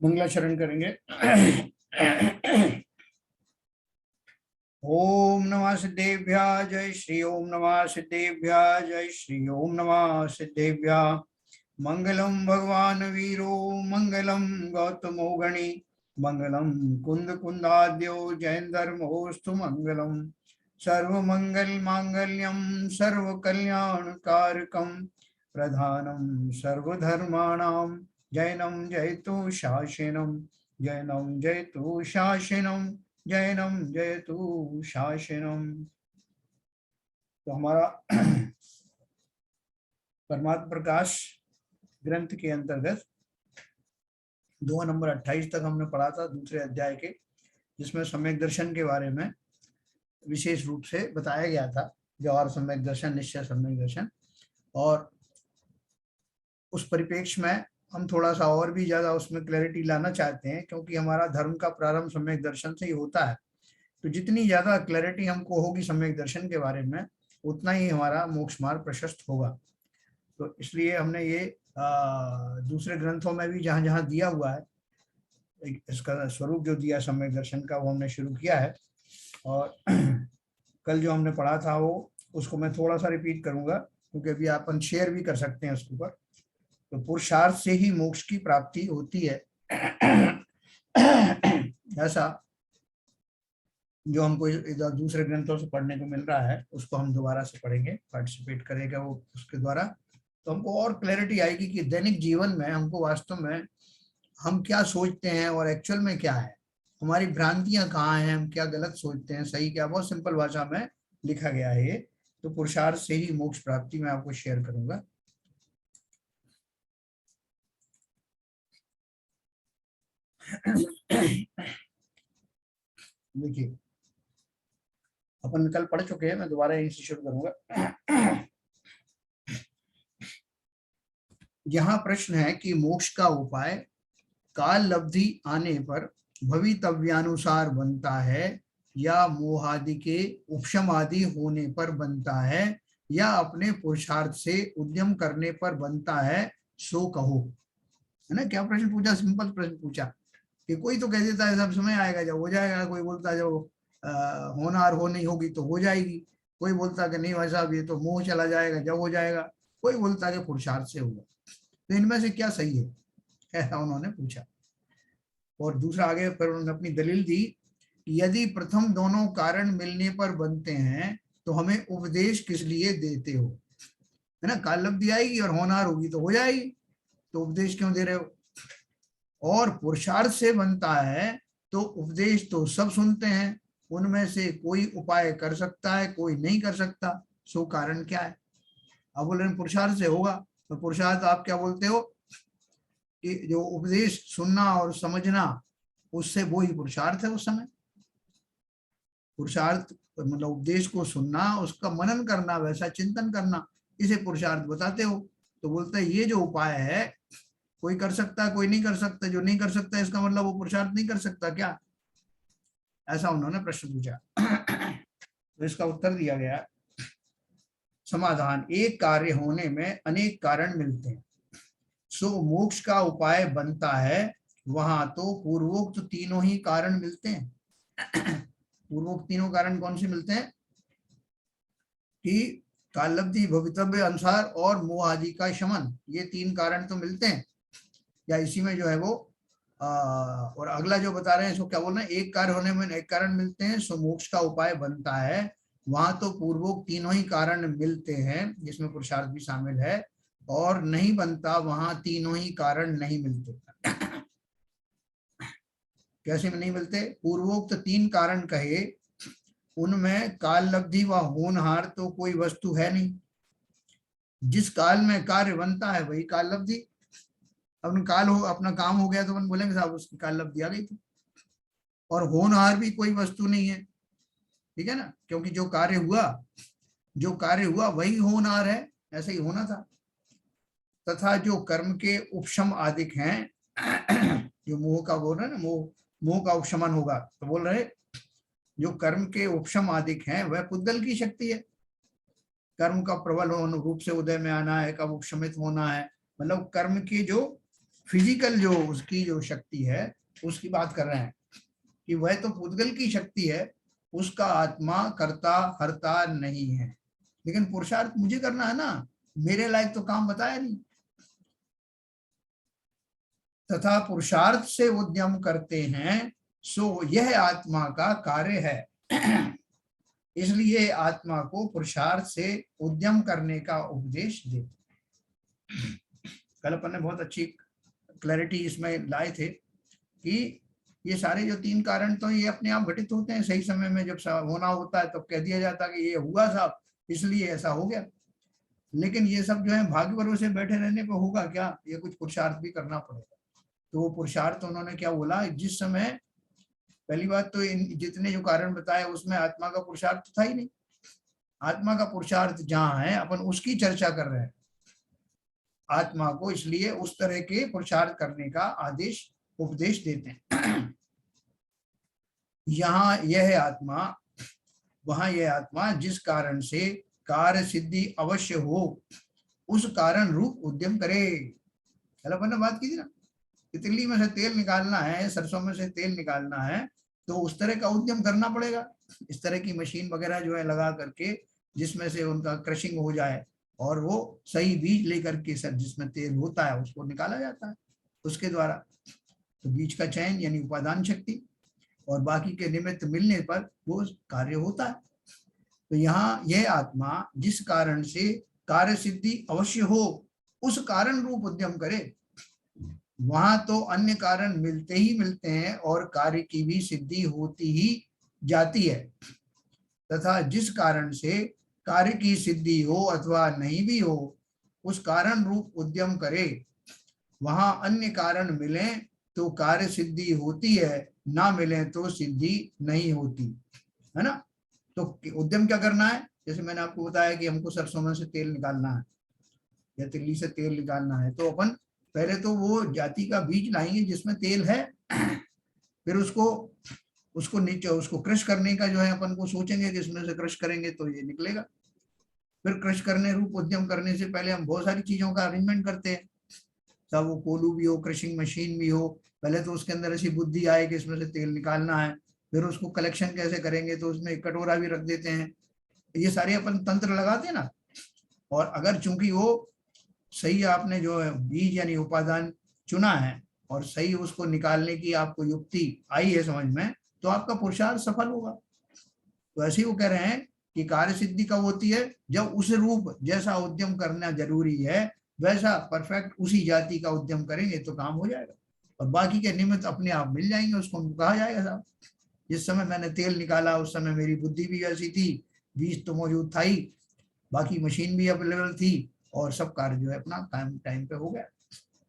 मंगलाचरण करेंगे। ओम नमः सिद्धेभ्यः जय श्री ओम नमः सिद्धेभ्यः जय श्री ओम नमः सिद्धेभ्यः। मंगलम भगवान वीरो मंगलम गौतमो गणि मंगलम कुंद कुंदाद्यो जैन धर्मोस्तु मंगलम सर्वमंगल मांगल्यम सर्व कल्याण कारकम प्रधानम सर्वधर्माणां जैनम जयतु शासनम जैनम जयतु शासनम जैनम जयतु शासनम। तो हमारा परमात्म प्रकाश ग्रंथ के अंतर्गत 2 नंबर 28 तक हमने पढ़ा था, दूसरे अध्याय के, जिसमें सम्यक दर्शन के बारे में विशेष रूप से बताया गया था। व्यवहार सम्यक दर्शन, निश्चय सम्यक दर्शन, और उस परिप्रेक्ष्य में हम थोड़ा सा और भी ज्यादा उसमें क्लैरिटी लाना चाहते हैं, क्योंकि हमारा धर्म का प्रारंभ सम्यक दर्शन से ही होता है। तो जितनी ज्यादा क्लैरिटी हमको होगी सम्यक दर्शन के बारे में, उतना ही हमारा मोक्ष मार्ग प्रशस्त होगा। तो इसलिए हमने ये दूसरे ग्रंथों में भी जहां जहां दिया हुआ है, इसका स्वरूप जो दिया सम्यक दर्शन का, वो हमने शुरू किया है। और कल जो हमने पढ़ा था वो, उसको मैं थोड़ा सा रिपीट करूंगा, क्योंकि अभी अपन शेयर भी कर सकते हैं उसके ऊपर। तो पुरुषार्थ से ही मोक्ष की प्राप्ति होती है, ऐसा जो हमको इधर दूसरे ग्रंथों से पढ़ने को मिल रहा है, उसको हम दोबारा से पढ़ेंगे, पार्टिसिपेट करेगा वो उसके द्वारा। तो हमको और क्लैरिटी आएगी कि दैनिक जीवन में हमको वास्तव में हम क्या सोचते हैं और एक्चुअल में क्या है, हमारी भ्रांतियां कहाँ हैं, हम क्या गलत सोचते हैं, सही क्या। बहुत सिंपल भाषा में लिखा गया है ये। तो पुरुषार्थ से ही मोक्ष प्राप्ति मैं आपको शेयर करूंगा। देखिए, अपन कल पढ़ चुके हैं, मैं दोबारा यहीं से शुरू करूंगा। यहाँ प्रश्न है कि मोक्ष का उपाय काल लब्धि आने पर भवितव्यानुसार बनता है, या मोहादि के उपशम आदि होने पर बनता है, या अपने पुरुषार्थ से उद्यम करने पर बनता है, सो कहो। है ना, क्या प्रश्न पूछा, सिंपल प्रश्न पूछा। कि कोई तो कह देता है सब समय आएगा जब हो जाएगा, कोई बोलता है जब होनहार हो नहीं होगी तो हो जाएगी, कोई बोलता है कि नहीं भाई साहब ये तो मोह चला जाएगा जब हो जाएगा, कोई बोलता है कि पुरुषार्थ से होगा। तो इनमें से क्या सही है, ऐसा उन्होंने पूछा। और दूसरा आगे फिर उन्होंने अपनी दलील दी, यदि प्रथम दोनों कारण मिलने पर बनते हैं तो हमें उपदेश किस लिए देते हो। है ना, काल लब्धि आएगी और होनहार होगी तो हो जाएगी, तो उपदेश क्यों दे रहे हो। और पुरुषार्थ से बनता है तो उपदेश तो सब सुनते हैं, उनमें से कोई उपाय कर सकता है, कोई नहीं कर सकता, सो कारण क्या है। अब बोल रहे पुरुषार्थ से होगा, तो पुरुषार्थ आप क्या बोलते हो कि जो उपदेश सुनना और समझना, उससे वो ही पुरुषार्थ है। उस समय पुरुषार्थ मतलब उपदेश को सुनना, उसका मनन करना, वैसा चिंतन करना, इसे पुरुषार्थ बताते हो। तो बोलते हैं ये जो उपाय है कोई कर सकता है, कोई नहीं कर सकता, जो नहीं कर सकता इसका मतलब वो पुरुषार्थ नहीं कर सकता क्या, ऐसा उन्होंने प्रश्न पूछा। तो इसका उत्तर दिया गया, समाधान, एक कार्य होने में अनेक कारण मिलते हैं, सो मोक्ष का उपाय बनता है, वहां तो पूर्वोक्त तीनों ही कारण मिलते हैं। पूर्वोक्त तीनों कारण कौन से मिलते हैं कि कालब्धि, भवितव्य अनुसार और मोह आदि का शमन, ये 3 कारण तो मिलते हैं। या इसी में जो है वो और अगला जो बता रहे हैं इसको क्या बोल रहे हैं, एक कार्य होने में एक कारण मिलते हैं, सो मोक्ष का उपाय बनता है, वहां तो पूर्वोक्त तीनों ही कारण मिलते हैं, जिसमें पुरुषार्थ भी शामिल है, और नहीं बनता वहां तीनों ही कारण नहीं मिलते। कैसे में नहीं मिलते, पूर्वोक्त 3 कारण कहे, उनमें काल लब्धि व होनहार तो कोई वस्तु है नहीं। जिस काल में कार्य बनता है वही काल लब्धि। अपन काल हो, अपना काम हो गया तो अपन बोलेंगे साहब उसकी काल लब्धि आ गई थी। और होनहार भी कोई वस्तु नहीं है, ठीक है ना, क्योंकि जो कार्य हुआ वही होनहार है, ऐसे ही होना था। तथा जो कर्म के उपशम आदिक हैं, जो मोह का बोल रहे हैं ना, मोह का उपशमन होगा, तो बोल रहे जो कर्म के उपशम आदिक हैं वह पुद्गल की शक्ति है। कर्म का प्रबल रूप से उदय में आना है, कब उपशमित होना है, मतलब कर्म के जो फिजिकल जो उसकी जो शक्ति है उसकी बात कर रहे हैं कि वह तो पुद्गल की शक्ति है, उसका आत्मा कर्ता हरता नहीं है, लेकिन पुरुषार्थ मुझे करना है ना, मेरे लायक तो काम बताया नहीं। तथा पुरुषार्थ से उद्यम करते हैं सो यह आत्मा का कार्य है। इसलिए आत्मा को पुरुषार्थ से उद्यम करने का उपदेश दे। कल अपन ने बहुत अच्छी क्लैरिटी इसमें लाए थे कि ये सारे जो 3 कारण तो ये अपने आप घटित होते हैं सही समय में, जब होना होता है तब कह दिया जाता है कि ये हुआ साहब इसलिए ऐसा हो गया। लेकिन ये सब जो है भाग्य भरोसे बैठे रहने पे होगा क्या, ये कुछ पुरुषार्थ भी करना पड़ेगा। तो वो पुरुषार्थ उन्होंने क्या बोला, जिस समय पहली बात तो इन जितने जो कारण बताए उसमें आत्मा का पुरुषार्थ था ही नहीं। आत्मा का पुरुषार्थ जहाँ है अपन उसकी चर्चा कर रहे हैं आत्मा को, इसलिए उस तरह के पुरुषार्थ करने का आदेश उपदेश देते हैं। यहाँ यह आत्मा वहां यह आत्मा जिस कारण से कार्य सिद्धि अवश्य हो उस कारण रूप उद्यम करे। कल अपन ने बात की थी ना, तितली में से तेल निकालना है, सरसों में से तेल निकालना है तो उस तरह का उद्यम करना पड़ेगा। इस तरह की मशीन वगैरह जो है लगा करके जिसमें से उनका क्रशिंग हो जाए और वो सही बीज लेकर के सर जिसमें तेल होता है उसको निकाला जाता है उसके द्वारा। तो बीज का चयन यानी उपादान शक्ति और बाकी के निमित्त मिलने पर वो कार्य होता है। तो यहाँ यह आत्मा जिस कारण से कार्य सिद्धि अवश्य हो उस कारण रूप उद्यम करे। वहां तो अन्य कारण मिलते ही मिलते हैं और कार्य की भी सिद्धि होती ही जाती है। तथा जिस कारण से कार्य की सिद्धि हो अथवा नहीं भी हो उस कारण रूप उद्यम करे। वहां अन्य कारण मिले तो कार्य सिद्धि होती है, ना मिले तो सिद्धि नहीं होती है ना। तो उद्यम क्या करना है, जैसे मैंने आपको बताया कि हमको सरसों में से तेल निकालना है या तिल्ली से तेल निकालना है, तो अपन पहले तो वो जाति का बीज लाएंगे जिसमें तेल है, फिर उसको नीचे उसको क्रश करने का जो है अपन को सोचेंगे कि इसमें से क्रश करेंगे तो ये निकलेगा। फिर क्रश करने रूप उद्यम करने से पहले हम बहुत सारी चीजों का अरेंजमेंट करते हैं, चाहे वो कोलू भी हो, क्रशिंग मशीन भी हो। पहले तो उसके अंदर ऐसी बुद्धि आए कि इसमें से तेल निकालना है, फिर उसको कलेक्शन कैसे करेंगे तो उसमें एक कटोरा भी रख देते हैं। ये सारे अपन तंत्र लगाते हैं ना। और अगर चूंकि वो सही आपने जो है बीज यानी उपादान चुना है और सही उसको निकालने की आपको युक्ति आई है समझ में, तो आपका पुरुषार्थ सफल होगा। तो ऐसे ही वो कह रहे हैं कि कार्य सिद्धि कब होती है, जब उस रूप जैसा उद्यम करना जरूरी है वैसा परफेक्ट उसी जाति का उद्यम करेंगे तो काम हो जाएगा और बाकी के निमित्त अपने आप मिल जाएंगे। उसको कहा जाएगा साहब जिस समय मैंने तेल निकाला उस समय मेरी बुद्धि भी ऐसी थी, बीज तो मौजूद था ही, बाकी मशीन भी अवेलेबल थी और सब कार्य जो है अपना टाइम पे हो गया,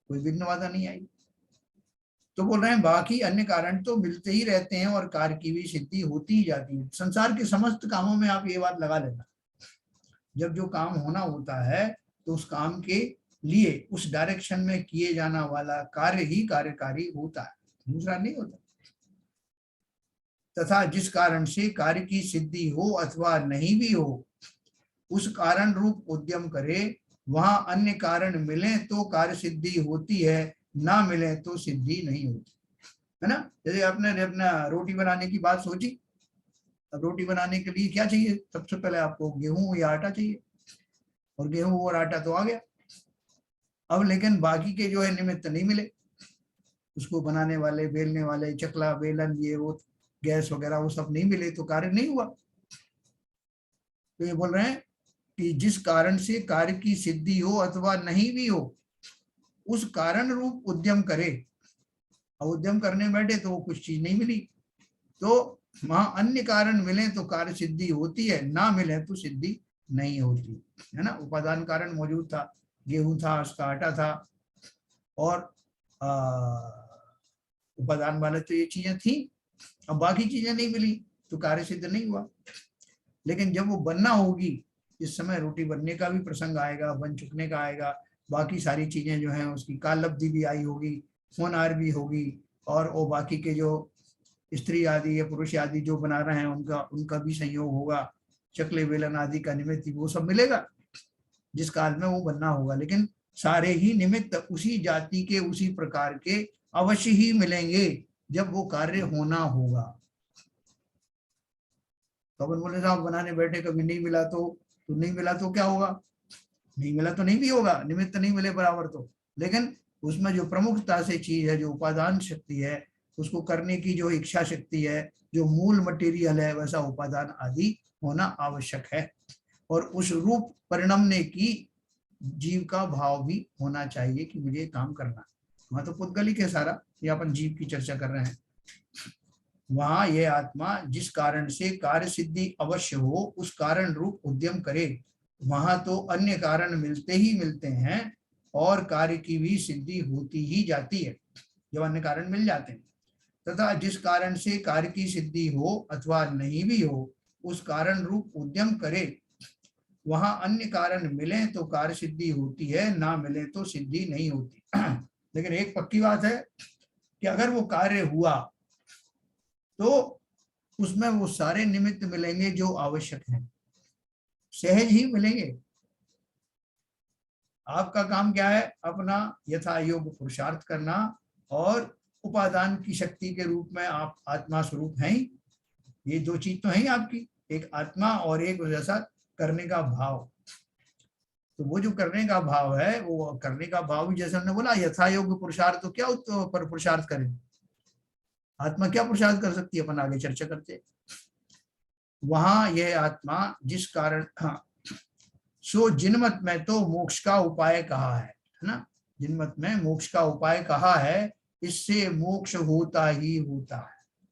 कोई विघ्न बाधा नहीं आई। तो बोल रहे हैं बाकी अन्य कारण तो मिलते ही रहते हैं और कार्य की भी सिद्धि होती ही जाती है। संसार के समस्त कामों में आप ये बात लगा लेना, जब जो काम होना होता है तो उस काम के लिए उस डायरेक्शन में किए जाना वाला कार्य ही कार्यकारी होता है, दूसरा नहीं होता। तथा जिस कारण से कार्य की सिद्धि हो अथवा नहीं भी हो उस कारण रूप उद्यम करे। वहां अन्य कारण मिले तो कार्य सिद्धि होती है, ना मिले तो सिद्धि नहीं होती है ना। जैसे आपने अपना रोटी बनाने की बात सोची, अब रोटी बनाने के लिए क्या चाहिए, सबसे पहले आपको गेहूं या आटा चाहिए और गेहूं और आटा तो आ गया। अब लेकिन बाकी के जो है निमित्त नहीं मिले, उसको बनाने वाले, बेलने वाले, चकला बेलन ये वो गैस वगैरह वो सब नहीं मिले तो कार्य नहीं हुआ। तो ये बोल रहे हैं कि जिस कारण से कार्य की सिद्धि हो अथवा नहीं भी हो उस कारण रूप उद्यम करे। और उद्यम करने बैठे तो वो कुछ चीज नहीं मिली तो वहां अन्य कारण मिले तो कार्य सिद्धि होती है, ना मिले तो सिद्धि नहीं होती है ना। उपादान कारण मौजूद था, गेहूं था, उसका आटा था और उपादान वाले तो ये चीजें थी, अब बाकी चीजें नहीं मिली तो कार्य सिद्ध नहीं हुआ। लेकिन जब वो बनना होगी, इस समय रोटी बनने का भी प्रसंग आएगा, बन चुकने का आएगा, बाकी सारी चीजें जो हैं उसकी काल लब्धि भी आई होगी, होनहार भी होगी और वो बाकी के जो स्त्री आदि या पुरुष आदि जो बना रहे हैं उनका भी संयोग होगा, चकले बेलन आदि का निमित्त वो सब मिलेगा जिस काल में वो बनना होगा। लेकिन सारे ही निमित्त उसी जाति के उसी प्रकार के अवश्य ही मिलेंगे जब वो कार्य होना होगा। तो अपन बोले साहब बनाने बैठे कभी नहीं मिला तो नहीं मिला तो क्या होगा, नहीं मिला तो नहीं भी होगा, निमित्त नहीं मिले बराबर तो। लेकिन उसमें जो प्रमुखता से चीज है, जो उपादान शक्ति है, उसको करने की जो इच्छा शक्ति है, जो मूल मटेरियल है, वैसा उपादान आदि होना आवश्यक है। और उस रूप परिणमने की जीव का भाव भी होना चाहिए कि मुझे काम करना। वहां तो पुद्गलिक है सारा, ये अपन जीव की चर्चा कर रहे हैं। वहां ये आत्मा जिस कारण से कार्य सिद्धि अवश्य हो उस कारण रूप उद्यम करे, वहां तो अन्य कारण मिलते ही मिलते हैं और कार्य की भी सिद्धि होती ही जाती है जब अन्य कारण मिल जाते हैं। तथा जिस कारण से कार्य की सिद्धि हो अथवा नहीं भी हो उस कारण रूप उद्यम करे, वहां अन्य कारण मिले तो कार्य सिद्धि होती है, ना मिले तो सिद्धि नहीं होती। लेकिन एक पक्की बात है कि अगर वो कार्य हुआ तो उसमें वो सारे निमित्त मिलेंगे जो आवश्यक हैं, सहज ही मिलेंगे। आपका काम क्या है, अपना यथा योग पुरुषार्थ करना और उपादान की शक्ति के रूप में आप आत्मा स्वरूप हैं। ये दो चीज तो है आपकी, एक आत्मा और एक जैसा करने का भाव। तो वो जो करने का भाव है, वो करने का भाव भी जैसे हमने बोला यथा योग पुरुषार्थ, तो क्या पर पुरुषार्थ करें, आत्मा क्या पुरुषार्थ कर सकती है, अपन आगे चर्चा करते। वहां यह आत्मा जिस कारण, हाँ, सो जिनमत में तो मोक्ष का उपाय कहा है ना, जिनमत में मोक्ष का उपाय कहा है, इससे मोक्ष होता ही होता है।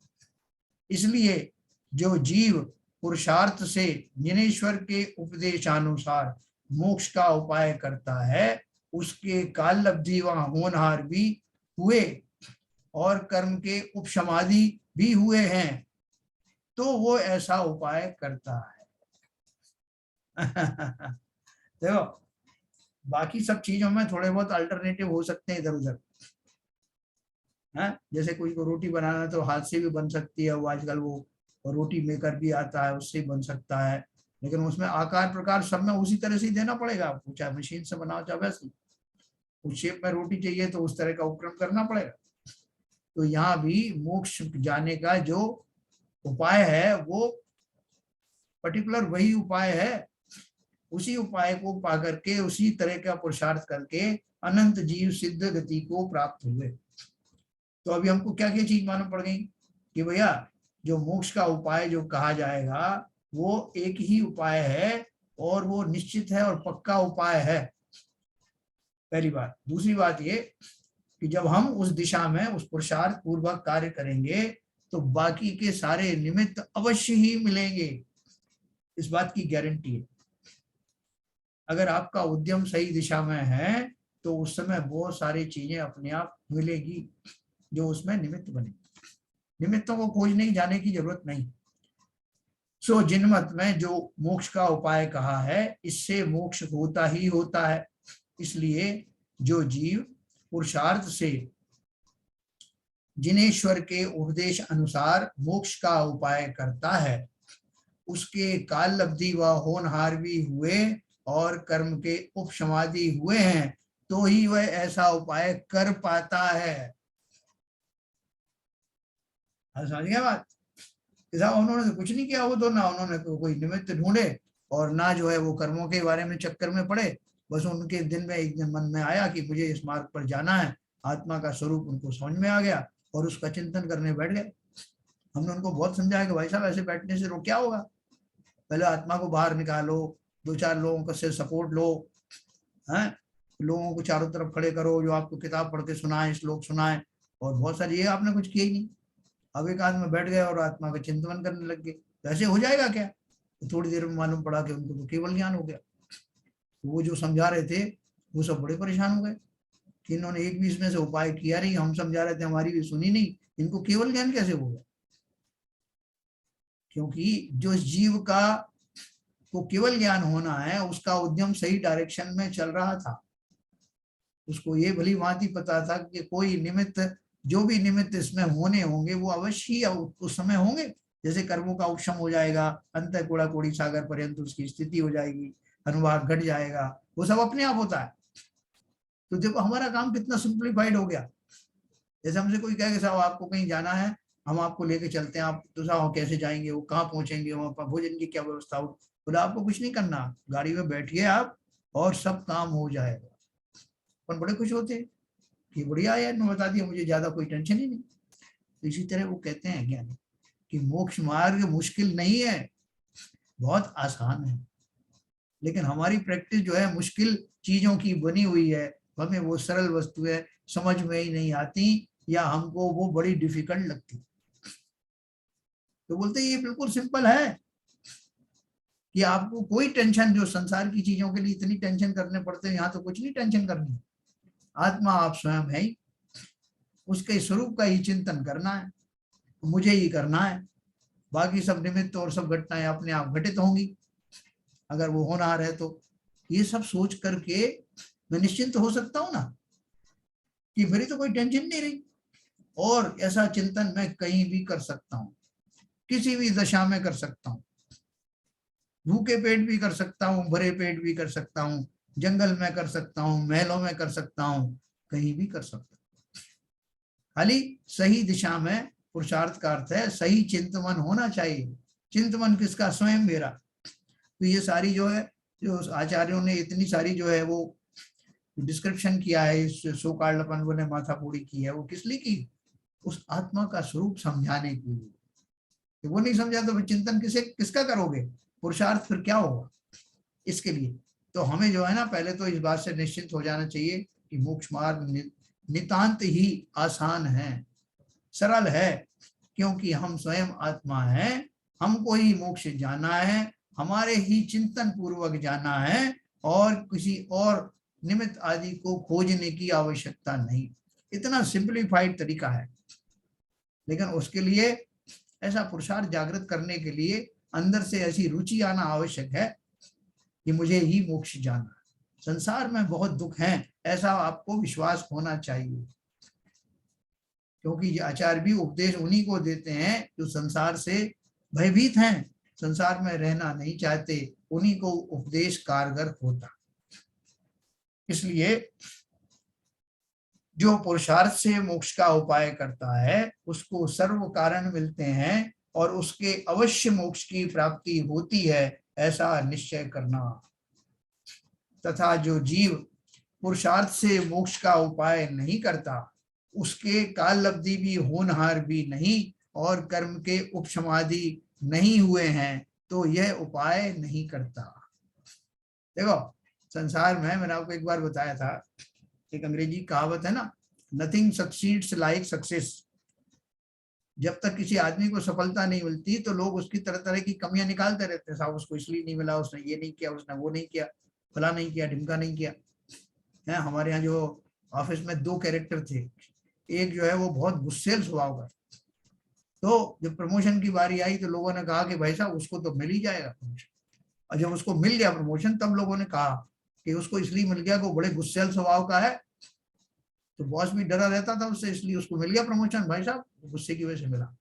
इसलिए जो जीव पुरुषार्थ से जिनेश्वर के उपदेशानुसार मोक्ष का उपाय करता है, उसके काल लब्धि व होनहार भी हुए और कर्म के उपशमादि भी हुए हैं, तो वो ऐसा उपाय करता है। देखो, बाकी सब चीजों में थोड़े बहुत अल्टरनेटिव हो सकते हैं इधर उधर, है जैसे कोई को रोटी बनाना तो हाथ से भी बन सकती है, वो आजकल वो रोटी मेकर भी आता है, उससे बन सकता है। लेकिन उसमें आकार प्रकार सब में उसी तरह से ही देना पड़ेगा आपको, चाहे मशीन से बनाओ चाहे वैसे, उस शेप में रोटी चाहिए तो उस तरह का उपक्रम करना पड़ेगा। तो यहाँ भी मोक्ष जाने का जो उपाय है वो पर्टिकुलर वही उपाय है, उसी उपाय को पा करके उसी तरह का पुरुषार्थ करके अनंत जीव सिद्ध गति को प्राप्त हुए। तो अभी हमको क्या क्या चीज मालूम पड़ गई कि भैया जो मोक्ष का उपाय जो कहा जाएगा वो एक ही उपाय है और वो निश्चित है और पक्का उपाय है, पहली बात। दूसरी बात ये कि जब हम उस दिशा में उस पुरुषार्थ पूर्वक कार्य करेंगे तो बाकी के सारे निमित्त अवश्य ही मिलेंगे, इस बात की गारंटी है। अगर आपका उद्यम सही दिशा में है तो उस समय बहुत सारी चीजें अपने आप मिलेगी जो उसमें निमित्त बने, निमित्तों को खोजने की जाने की जरूरत नहीं। सो जिनमत में जो मोक्ष का उपाय कहा है, इससे मोक्ष होता ही होता है। इसलिए जो जीव पुरुषार्थ से जिनेश्वर के उपदेश अनुसार मोक्ष का उपाय करता है, उसके काल लब्धि व होनहार भी हुए और कर्म के उपशमादि हुए हैं, तो ही वह ऐसा उपाय कर पाता है। समझ गया बात? उन्होंने तो कुछ नहीं किया, वो तो ना उन्होंने कोई निमित्त ढूंढे और ना जो है वो कर्मों के बारे में चक्कर में पड़े, बस उनके दिन में एक दिन मन में आया कि मुझे इस मार्ग पर जाना है, आत्मा का स्वरूप उनको समझ में आ गया और उसका चिंतन करने बैठ गए। हमने उनको बहुत समझाया कि भाई साहब ऐसे बैठने से क्या होगा, पहले आत्मा को बाहर निकालो, दो चार लोगों का से सपोर्ट लो, हैं, लोगों को चारों तरफ खड़े करो जो आपको किताब पढ़ के सुनाए, श्लोक सुनाए, और बहुत सारी, ये आपने कुछ किया ही नहीं। अब एक आदमी बैठ गए और आत्मा का चिंतन करने लग गए, तो ऐसे हो जाएगा क्या? तो थोड़ी देर में मालूम पड़ा कि उनको तो केवल ज्ञान हो गया। तो वो जो समझा रहे थे वो सब बड़े परेशान हो गए कि इन्होंने एक भी इसमें से उपाय किया नहीं, हम समझा रहे थे हमारी भी सुनी नहीं, इनको केवल ज्ञान कैसे हो गया? क्योंकि जो जीव का को केवल ज्ञान होना है उसका उद्यम सही डायरेक्शन में चल रहा था। उसको ये भली भांति पता था कि कोई निमित्त, जो भी निमित्त इसमें होने होंगे वो अवश्य उस समय होंगे। जैसे कर्मों का उपशम हो जाएगा, अंत कोड़ा कोड़ी सागर पर्यंत उसकी स्थिति हो जाएगी, अनुभाग घट जाएगा, वो सब अपने आप होता है। तो देखो हमारा काम कितना सिंप्लीफाइड हो गया। जैसे हमसे कोई कहे कि साहब आपको कहीं जाना है, हम आपको लेके चलते हैं, आप तो साहब कैसे जाएंगे, वो कहाँ पहुंचेंगे, वहाँ पर भोजन की क्या व्यवस्था हो, बोला आपको कुछ नहीं करना, गाड़ी में बैठिए आप और सब काम हो जाएगा। पर बड़े खुश होते हैं कि बढ़िया है, ने बता दिया, मुझे ज्यादा कोई टेंशन ही नहीं। तो इसी तरह वो कहते हैं ज्ञानी कि मोक्ष मार्ग मुश्किल नहीं है, बहुत आसान है, लेकिन हमारी प्रैक्टिस जो है मुश्किल चीजों की बनी हुई है, हमें वो सरल वस्तुएं समझ में ही नहीं आती या हमको वो बड़ी डिफिकल्ट लगती। तो बोलते ये बिल्कुल सिंपल है कि आपको कोई टेंशन, जो संसार की चीजों के लिए इतनी टेंशन करने पड़ते हैं, यहाँ तो कुछ नहीं टेंशन करनी। आत्मा आप स्वयं है ही, उसके स्वरूप का ही चिंतन करना है, मुझे ही करना है, बाकी सब निमित्त और सब घटनाएं अपने आप घटित होंगी अगर वो होनहार है तो। ये सब सोच करके मैं निश्चिंत हो सकता हूँ ना कि मेरी तो कोई टेंशन नहीं रही। और ऐसा चिंतन मैं कहीं भी कर सकता हूँ, किसी भी दशा में कर सकता हूँ, भूखे पेट भी कर सकता हूँ, भरे पेट भी कर सकता हूँ, जंगल में कर सकता हूँ, महलों में कर सकता हूँ, कहीं भी कर सकता हूँ। खाली सही दिशा में पुरुषार्थ का अर्थ है सही चिंतन होना चाहिए। चिंतन किसका? स्वयं मेरा। तो ये सारी जो है, जो आचार्यों ने इतनी सारी जो है वो डिस्क्रिप्शन किया है, इस सो कॉल्ड अपन ने माथापूरी की है, वो किस लिए की? उस आत्मा का स्वरूप समझाने के लिए। तो वो नहीं समझा तो चिंतन किसे किसका करोगे, पुरुषार्थ फिर क्या होगा इसके लिए? तो हमें जो है ना पहले तो इस बात से निश्चित हो जाना चाहिए कि मोक्ष मार्ग नितांत ही आसान है, सरल है, क्योंकि हम स्वयं आत्मा है, हमको ही मोक्ष जाना है, हमारे ही चिंतन पूर्वक जाना है, और किसी और निमित्त आदि को खोजने की आवश्यकता नहीं। इतना सिंप्लीफाइड तरीका है। लेकिन उसके लिए ऐसा पुरुषार्थ जागृत करने के लिए अंदर से ऐसी रुचि आना आवश्यक है कि मुझे ही मोक्ष जाना है, संसार में बहुत दुख है, ऐसा आपको विश्वास होना चाहिए। क्योंकि ये आचार्य भी उपदेश उन्हीं को देते हैं जो संसार से भयभीत हैं, संसार में रहना नहीं चाहते, उन्हीं को उपदेश कारगर होता। इसलिए जो पुरुषार्थ से मोक्ष का उपाय करता है उसको सर्व कारण मिलते हैं और उसके अवश्य मोक्ष की प्राप्ति होती है, ऐसा निश्चय करना। तथा जो जीव पुरुषार्थ से मोक्ष का उपाय नहीं करता, उसके काल लब्धि भी होनहार भी नहीं और कर्म के उपशमादि नहीं हुए हैं, तो यह उपाय नहीं करता। देखो संसार में मैंने आपको एक बार बताया था, एक अंग्रेजी कहावत है ना, नथिंग सक्सीड्स लाइक सक्सेस। जब तक किसी आदमी को सफलता नहीं मिलती तो लोग उसकी तरह तरह की कमियां निकालते रहते हैं, साहब उसको इसलिए नहीं मिला, उसने ये नहीं किया, उसने वो नहीं किया, फला नहीं किया, ढिमका नहीं किया है। हमारे यहाँ जो ऑफिस में दो कैरेक्टर थे, एक जो है वो बहुत गुस्सेल स्वभाव का, तो जब प्रमोशन की बारी आई तो लोगों ने कहा कि भाई साहब उसको तो मिल ही जाएगा प्रमोशन। और जब उसको मिल गया प्रमोशन तब लोगों ने कहा कि उसको इसलिए मिल गया कि वो बड़े गुस्सेल स्वभाव का है, तो बॉस भी डरा रहता था उससे, इसलिए उसको मिल गया प्रमोशन, भाई साहब गुस्से की वजह से मिला।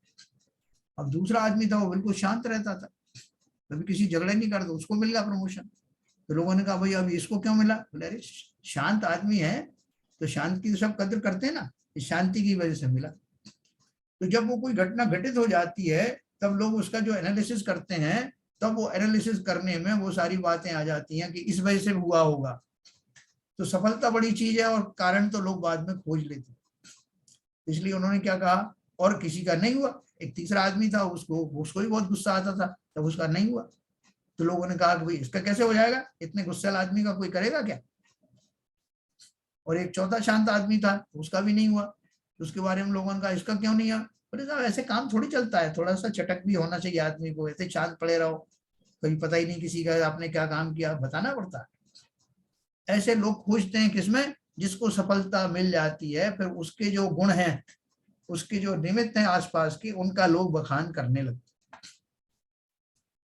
अब दूसरा आदमी था वो बिल्कुल शांत रहता था, कभी किसी झगड़े नहीं करता, उसको मिल गया प्रमोशन। तो लोगों ने कहा भाई अब इसको क्यों मिला? बोले अरे शांत आदमी है तो शांत की तो सब कदर करते हैं ना, इस शांति की वजह से मिला। तो जब वो कोई घटना घटित हो जाती है तब लोग उसका जो एनालिसिस करते हैं, तब वो एनालिसिस करने में वो सारी बातें आ जाती हैं कि इस वजह से हुआ होगा। तो सफलता बड़ी चीज है और कारण तो लोग बाद में खोज लेते हैं। इसलिए उन्होंने क्या कहा, और किसी का नहीं हुआ। एक तीसरा आदमी था, उसको भी बहुत गुस्सा आता था, तब उसका नहीं हुआ। तो लोगों ने कहा कि भाई इसका कैसे हो जाएगा, इतने गुस्सेल आदमी का कोई करेगा क्या? और एक चौथा शांत आदमी था, उसका भी नहीं हुआ। तो उसके बारे में लोगों ने कहा इसका क्यों नहीं हुआ? बोले साहब ऐसे काम थोड़ी चलता है, थोड़ा सा चटक भी होना चाहिए आदमी को, ऐसे शांत पड़े रहो कभी पता ही नहीं किसी का आपने क्या काम किया, बताना पड़ता है। ऐसे लोग खोजते हैं किसमें? जिसको सफलता मिल जाती है, फिर उसके जो गुण हैं, उसके जो निमित्त हैं आसपास के, उनका लोग बखान करने लगते।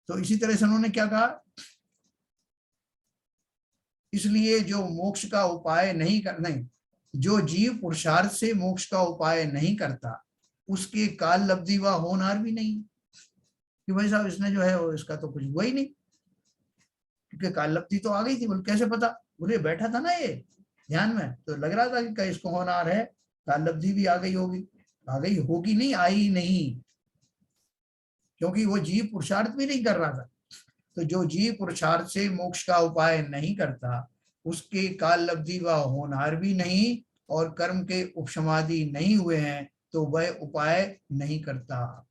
तो इसी तरह से उन्होंने क्या कहा, इसलिए जो मोक्ष का उपाय नहीं करने, जो जीव पुरुषार्थ से मोक्ष का उपाय नहीं करता, उसके काल लब्धि व होनहार भी नहीं। कि भाई साहब इसने जो है इसका तो कुछ हुआ ही नहीं, क्योंकि काल लब्धि तो आ गई थी। बोले कैसे पता? बोले बैठा था ना ये ध्यान में, तो लग रहा था कि कहीं इसको होनहार है, काल लब्धि भी आ गई होगी, आ गई होगी नहीं, आई नहीं, क्योंकि वो जीव पुरुषार्थ भी नहीं कर रहा था। तो जो जीव पुरुषार्थ से मोक्ष का उपाय नहीं करता, उसके काल लब्धि व होनहार भी नहीं और कर्म के उपशमादि नहीं हुए हैं, तो वह उपाय नहीं करता।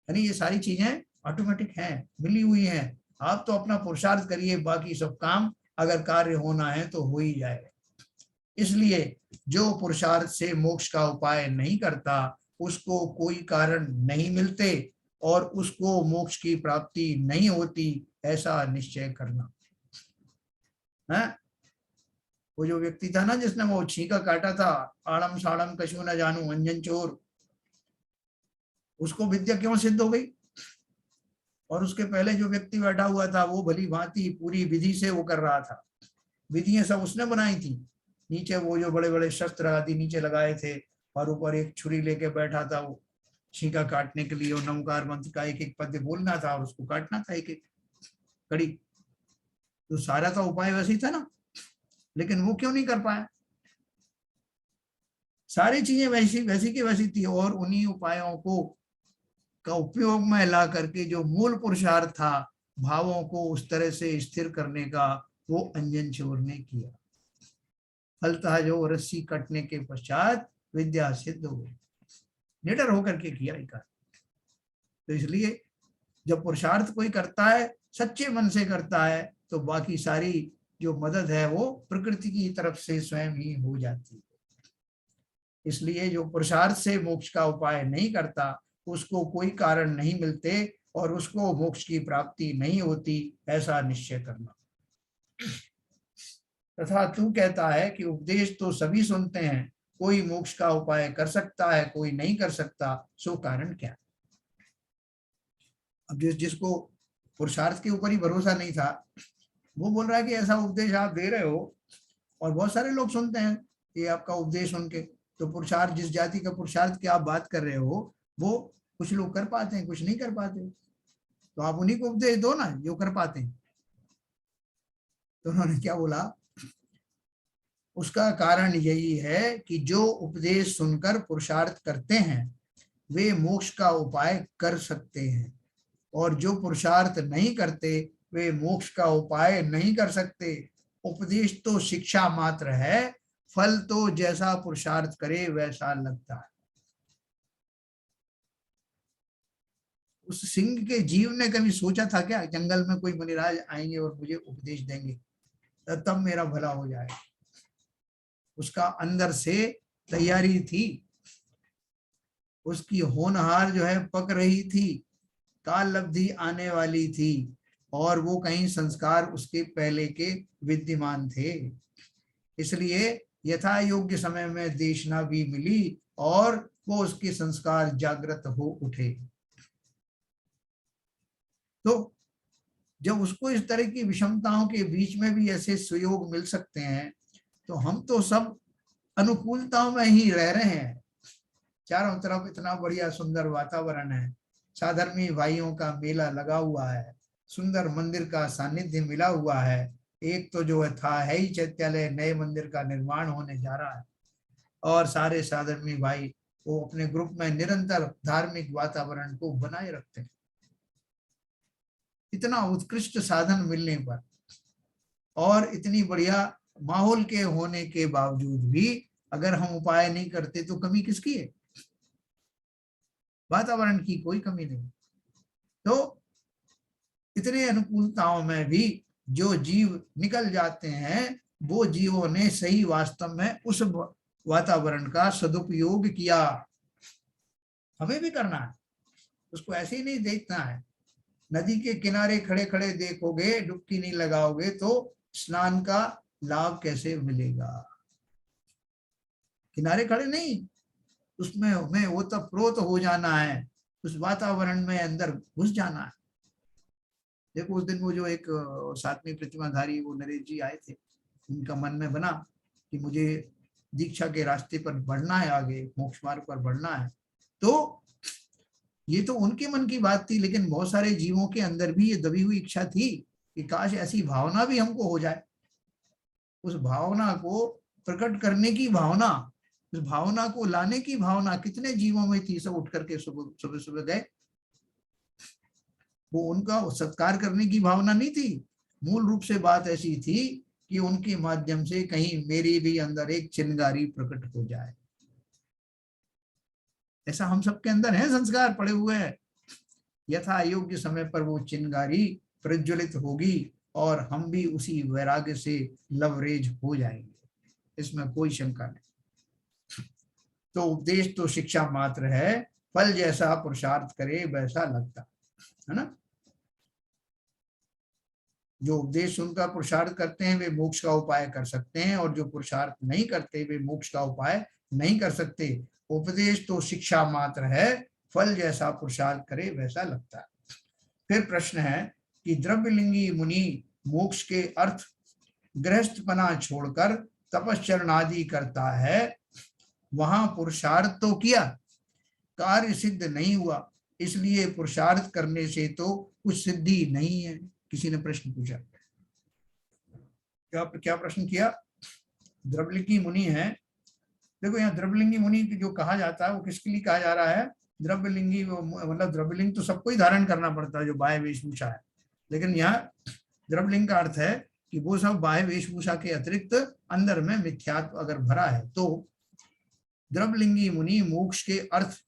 यानी ये सारी चीजें ऑटोमेटिक हैं, मिली हुई हैं। आप तो अपना पुरुषार्थ करिए, बाकी सब काम अगर कार्य होना है तो हो ही जाएगा। इसलिए जो पुरुषार्थ से मोक्ष का उपाय नहीं करता, उसको कोई कारण नहीं मिलते और उसको मोक्ष की प्राप्ति नहीं होती, ऐसा निश्चय करना है। वो जो व्यक्ति था ना जिसने वो छींका काटा था, आड़म साड़म कछु न जानू अंजन चोर, उसको विद्या क्यों सिद्ध हो गई? और उसके पहले जो व्यक्ति बैठा हुआ था वो भली भांति पूरी विधि से वो कर रहा था, विधियां सब उसने बनाई थी। नीचे वो जो बड़े बड़े शस्त्र आदि नीचे लगाए थे और ऊपर एक छुरी लेके बैठा था, वो छींका काटने के लिए, और नमकार मंत्र का एक एक पद्य बोलना था और उसको काटना था एक एक कड़ी। तो सारा का उपाय वैसे ही था ना, लेकिन वो क्यों नहीं कर पाया? सारी चीजें वैसी वैसी की वैसी थी, और उन्हीं उपायों को का उपयोग में ला करके जो मूल पुरुषार्थ था, भावों को उस तरह से स्थिर करने का, वो अंजन चोर ने किया। फलतः जो रस्सी कटने के पश्चात विद्या सिद्ध हो गई, निडर होकर के किया एक। तो इसलिए जब पुरुषार्थ कोई करता है, सच्चे मन से करता है, तो बाकी सारी जो मदद है वो प्रकृति की तरफ से स्वयं ही हो जाती है। इसलिए जो पुरुषार्थ से मोक्ष का उपाय नहीं करता, उसको कोई कारण नहीं मिलते और उसको मोक्ष की प्राप्ति नहीं होती, ऐसा निश्चय करना। तथा तू कहता है कि उपदेश तो सभी सुनते हैं, कोई मोक्ष का उपाय कर सकता है, कोई नहीं कर सकता, सो कारण क्या? अब जिसको पुरुषार्थ के ऊपर ही भरोसा नहीं था, वो बोल रहा है कि ऐसा उपदेश आप दे रहे हो और बहुत सारे लोग सुनते हैं ये आपका उपदेश सुन के। तो पुरुषार्थ, जिस जाति का पुरुषार्थ की आप बात कर रहे हो, वो कुछ लोग कर पाते हैं, कुछ नहीं कर पाते, तो आप उन्हीं को उपदेश दो ना जो कर पाते हैं। तो उन्होंने क्या बोला, उसका कारण यही है कि जो उपदेश सुनकर पुरुषार्थ करते हैं वे मोक्ष का उपाय कर सकते हैं, और जो पुरुषार्थ नहीं करते वे मोक्ष का उपाय नहीं कर सकते। उपदेश तो शिक्षा मात्र है, फल तो जैसा पुरुषार्थ करे वैसा लगता है। उस सिंह के जीव ने कभी सोचा था क्या जंगल में कोई मुनिराज आएंगे और मुझे उपदेश देंगे तब मेरा भला हो जाएगा? उसका अंदर से तैयारी थी, उसकी होनहार जो है पक रही थी, काल लब्धि आने वाली थी, और वो कहीं संस्कार उसके पहले के विद्यमान थे। इसलिए यथा योग्य समय में देशना भी मिली और वो उसके संस्कार जागृत हो उठे। तो जब उसको इस तरह की विषमताओं के बीच में भी ऐसे सुयोग मिल सकते हैं, तो हम तो सब अनुकूलताओं में ही रह रहे हैं। चारों तरफ इतना बढ़िया सुंदर वातावरण है, साधर्मी भाइयों का मेला लगा हुआ है, सुंदर मंदिर का सानिध्य मिला हुआ है। एक तो जो था है ही चैत्यालय, नए मंदिर का निर्माण होने जा रहा है, और सारे साधर्मी भाई वो अपने ग्रुप में निरंतर धार्मिक वातावरण को बनाए रखते हैं। इतना उत्कृष्ट साधन मिलने पर और इतनी बढ़िया माहौल के होने के बावजूद भी अगर हम उपाय नहीं करते तो कमी किसकी है? वातावरण की कोई कमी नहीं। तो इतने अनुकूलताओं में भी जो जीव निकल जाते हैं, वो जीवों ने सही वास्तव में उस वातावरण का सदुपयोग किया। हमें भी करना है, उसको ऐसे ही नहीं देखना है। नदी के किनारे खड़े खड़े देखोगे, डुबकी नहीं लगाओगे तो स्नान का लाभ कैसे मिलेगा? किनारे खड़े नहीं, उसमें हमें वो ओतप्रोत हो जाना है, उस वातावरण में अंदर घुस जाना है। देखो उस दिन वो जो एक सातवीं प्रतिमाधारी वो नरेश जी आए थे, उनका मन में बना कि मुझे दीक्षा के रास्ते पर बढ़ना है, आगे मोक्ष मार्ग पर बढ़ना है। तो ये तो उनके मन की बात थी, लेकिन बहुत सारे जीवों के अंदर भी ये दबी हुई इच्छा थी कि काश ऐसी भावना भी हमको हो जाए। उस भावना को प्रकट करने की भावना, उस भावना को लाने की भावना कितने जीवों में थी। सब उठ करके सुबह सुबह सुबह गए। वो उनका सत्कार करने की भावना नहीं थी, मूल रूप से बात ऐसी थी कि उनके माध्यम से कहीं मेरे भी अंदर एक चिंगारी प्रकट हो जाए। ऐसा हम सबके अंदर है, संस्कार पड़े हुए हैं। यथा योग्य समय पर वो चिंगारी प्रज्वलित होगी और हम भी उसी वैराग्य से लवरेज हो जाएंगे, इसमें कोई शंका नहीं। तो उपदेश तो शिक्षा मात्र है, फल जैसा पुरुषार्थ करे वैसा लगता है ना। जो उपदेश सुनकर पुरुषार्थ करते हैं वे मोक्ष का उपाय कर सकते हैं, और जो पुरुषार्थ नहीं करते वे मोक्ष का उपाय नहीं कर सकते। उपदेश तो शिक्षा मात्र है, फल जैसा पुरुषार्थ करे वैसा लगता है। फिर प्रश्न है कि द्रव्यलिंगी मुनि मोक्ष के अर्थ गृहस्थपना छोड़कर तपश्चरण आदि करता है, वहां पुरुषार्थ तो किया, कार्य सिद्ध नहीं हुआ, इसलिए पुरुषार्थ करने से तो कुछ सिद्धि नहीं है। किसी ने प्रश्न पूछा, क्या प्रश्न किया? द्रव्यलिंगी मुनि है। देखो यहाँ द्रव्यलिंगी मुनि जो कहा जाता है वो किसके लिए कहा जा रहा है? द्रव्यलिंगी मतलब द्रव्यलिंग तो सबको ही धारण करना पड़ता है जो बाह्य वेशभूषा है, लेकिन यहाँ द्रव्यलिंग का अर्थ है कि वो सब बाह्य वेशभूषा के अतिरिक्त अंदर में मिथ्यात्व अगर भरा है तो द्रव्यलिंगी मुनि मोक्ष के अर्थ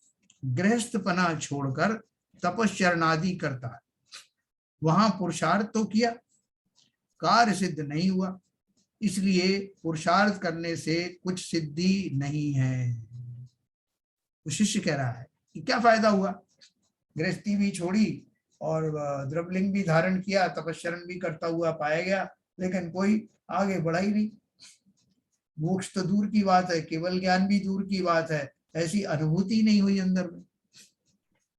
गृहस्थपना छोड़कर तपश्चरण आदि करता है, वहां पुरुषार्थ तो किया, कार्य सिद्ध नहीं हुआ, इसलिए पुरुषार्थ करने से कुछ सिद्धि नहीं है। तो शिष्य कह रहा है कि क्या फायदा हुआ, गृहस्थी भी छोड़ी और द्रव्यलिंग भी धारण किया, तपश्चरण भी करता हुआ पाया गया, लेकिन कोई आगे बढ़ा ही नहीं। मोक्ष तो दूर की बात है, केवल ज्ञान भी दूर की बात है, ऐसी अनुभूति नहीं हुई अंदर में,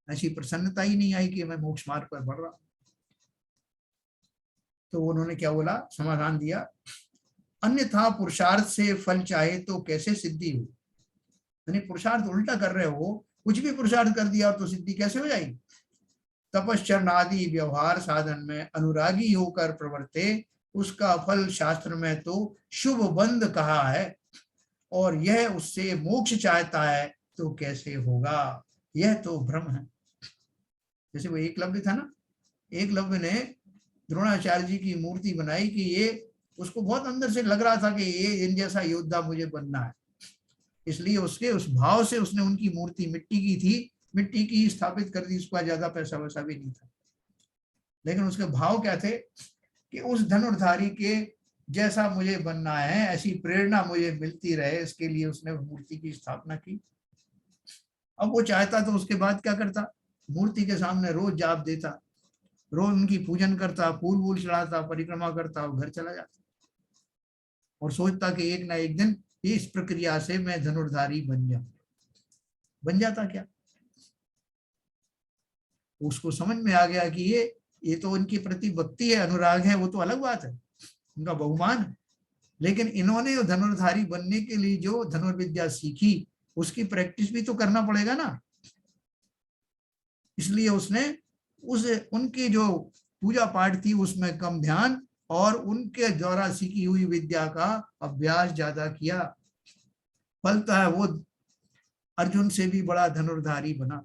ऐसी प्रसन्नता ही नहीं आई कि मैं मोक्ष मार्ग पर बढ़ रहा। तो उन्होंने क्या बोला, समाधान दिया, अन्यथा पुरुषार्थ से फल चाहे तो कैसे सिद्धि हो। यानी पुरुषार्थ उल्टा कर रहे हो, कुछ भी पुरुषार्थ कर दिया तो सिद्धि कैसे हो जाएगी। तपश्चरण आदि व्यवहार साधन में अनुरागी होकर प्रवर्ते, उसका फल शास्त्र में तो शुभ बंध कहा है, और यह उससे मोक्ष चाहता है तो कैसे होगा, यह तो भ्रम है। जैसे वो एकलव्य था ना, एकलव्य ने द्रोणाचार्य जी की मूर्ति बनाई कि ये, उसको बहुत अंदर से लग रहा था कि ये इन जैसा योद्धा मुझे बनना है, इसलिए उसके उस भाव से उसने उनकी मूर्ति मिट्टी की थी, मिट्टी की स्थापित कर दी, उसका ज्यादा पैसा वैसा भी नहीं था, लेकिन उसके भाव क्या थे कि उस धनुर्धारी के जैसा मुझे बनना है, ऐसी प्रेरणा मुझे मिलती रहे, इसके लिए उसने मूर्ति की स्थापना की। अब वो चाहता तो उसके बाद क्या करता, मूर्ति के सामने रोज जाप देता, रोज उनकी पूजन करता, फूल वूल चढ़ाता, परिक्रमा करता और घर चला जाता, और सोचता कि एक ना एक दिन इस प्रक्रिया से मैं धनुर्धारी बन जाऊं। बन जाता क्या? उसको समझ में आ गया कि ये तो उनके प्रति भक्ति है, अनुराग है, वो तो अलग बात है, उनका बहुमान है, लेकिन इन्होंने धनुर्धारी बनने के लिए जो धनुर्विद्या सीखी उसकी प्रैक्टिस भी तो करना पड़ेगा ना। इसलिए उसने उनकी जो पूजा पाठ थी उसमें कम ध्यान और उनके द्वारा सीखी हुई विद्या का अभ्यास ज्यादा किया। फलता है वो अर्जुन से भी बड़ा धनुर्धारी बना।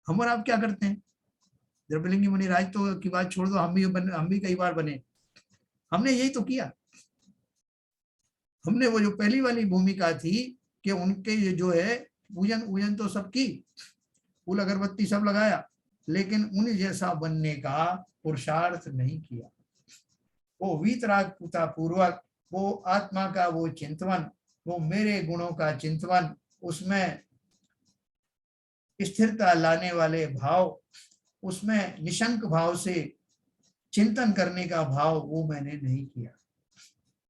हम और आप क्या करते हैं? द्रव्यलिंगी मुनि राज तो की बात छोड़ दो, हम भी कई बार बने, हमने यही तो किया। हमने वो जो पहली वाली भूमिका थी कि उनके जो है पूजन पूजन तो सब की, फूल अगरबत्ती सब लगाया, लेकिन उन जैसा बनने का पुरुषार्थ नहीं किया। वो वीतरागता पूर्वक वो आत्मा का वो चिंतन, वो मेरे गुणों का चिंतन, उसमें स्थिरता लाने वाले भाव, उसमें निशंक भाव से चिंतन करने का भाव वो मैंने नहीं किया।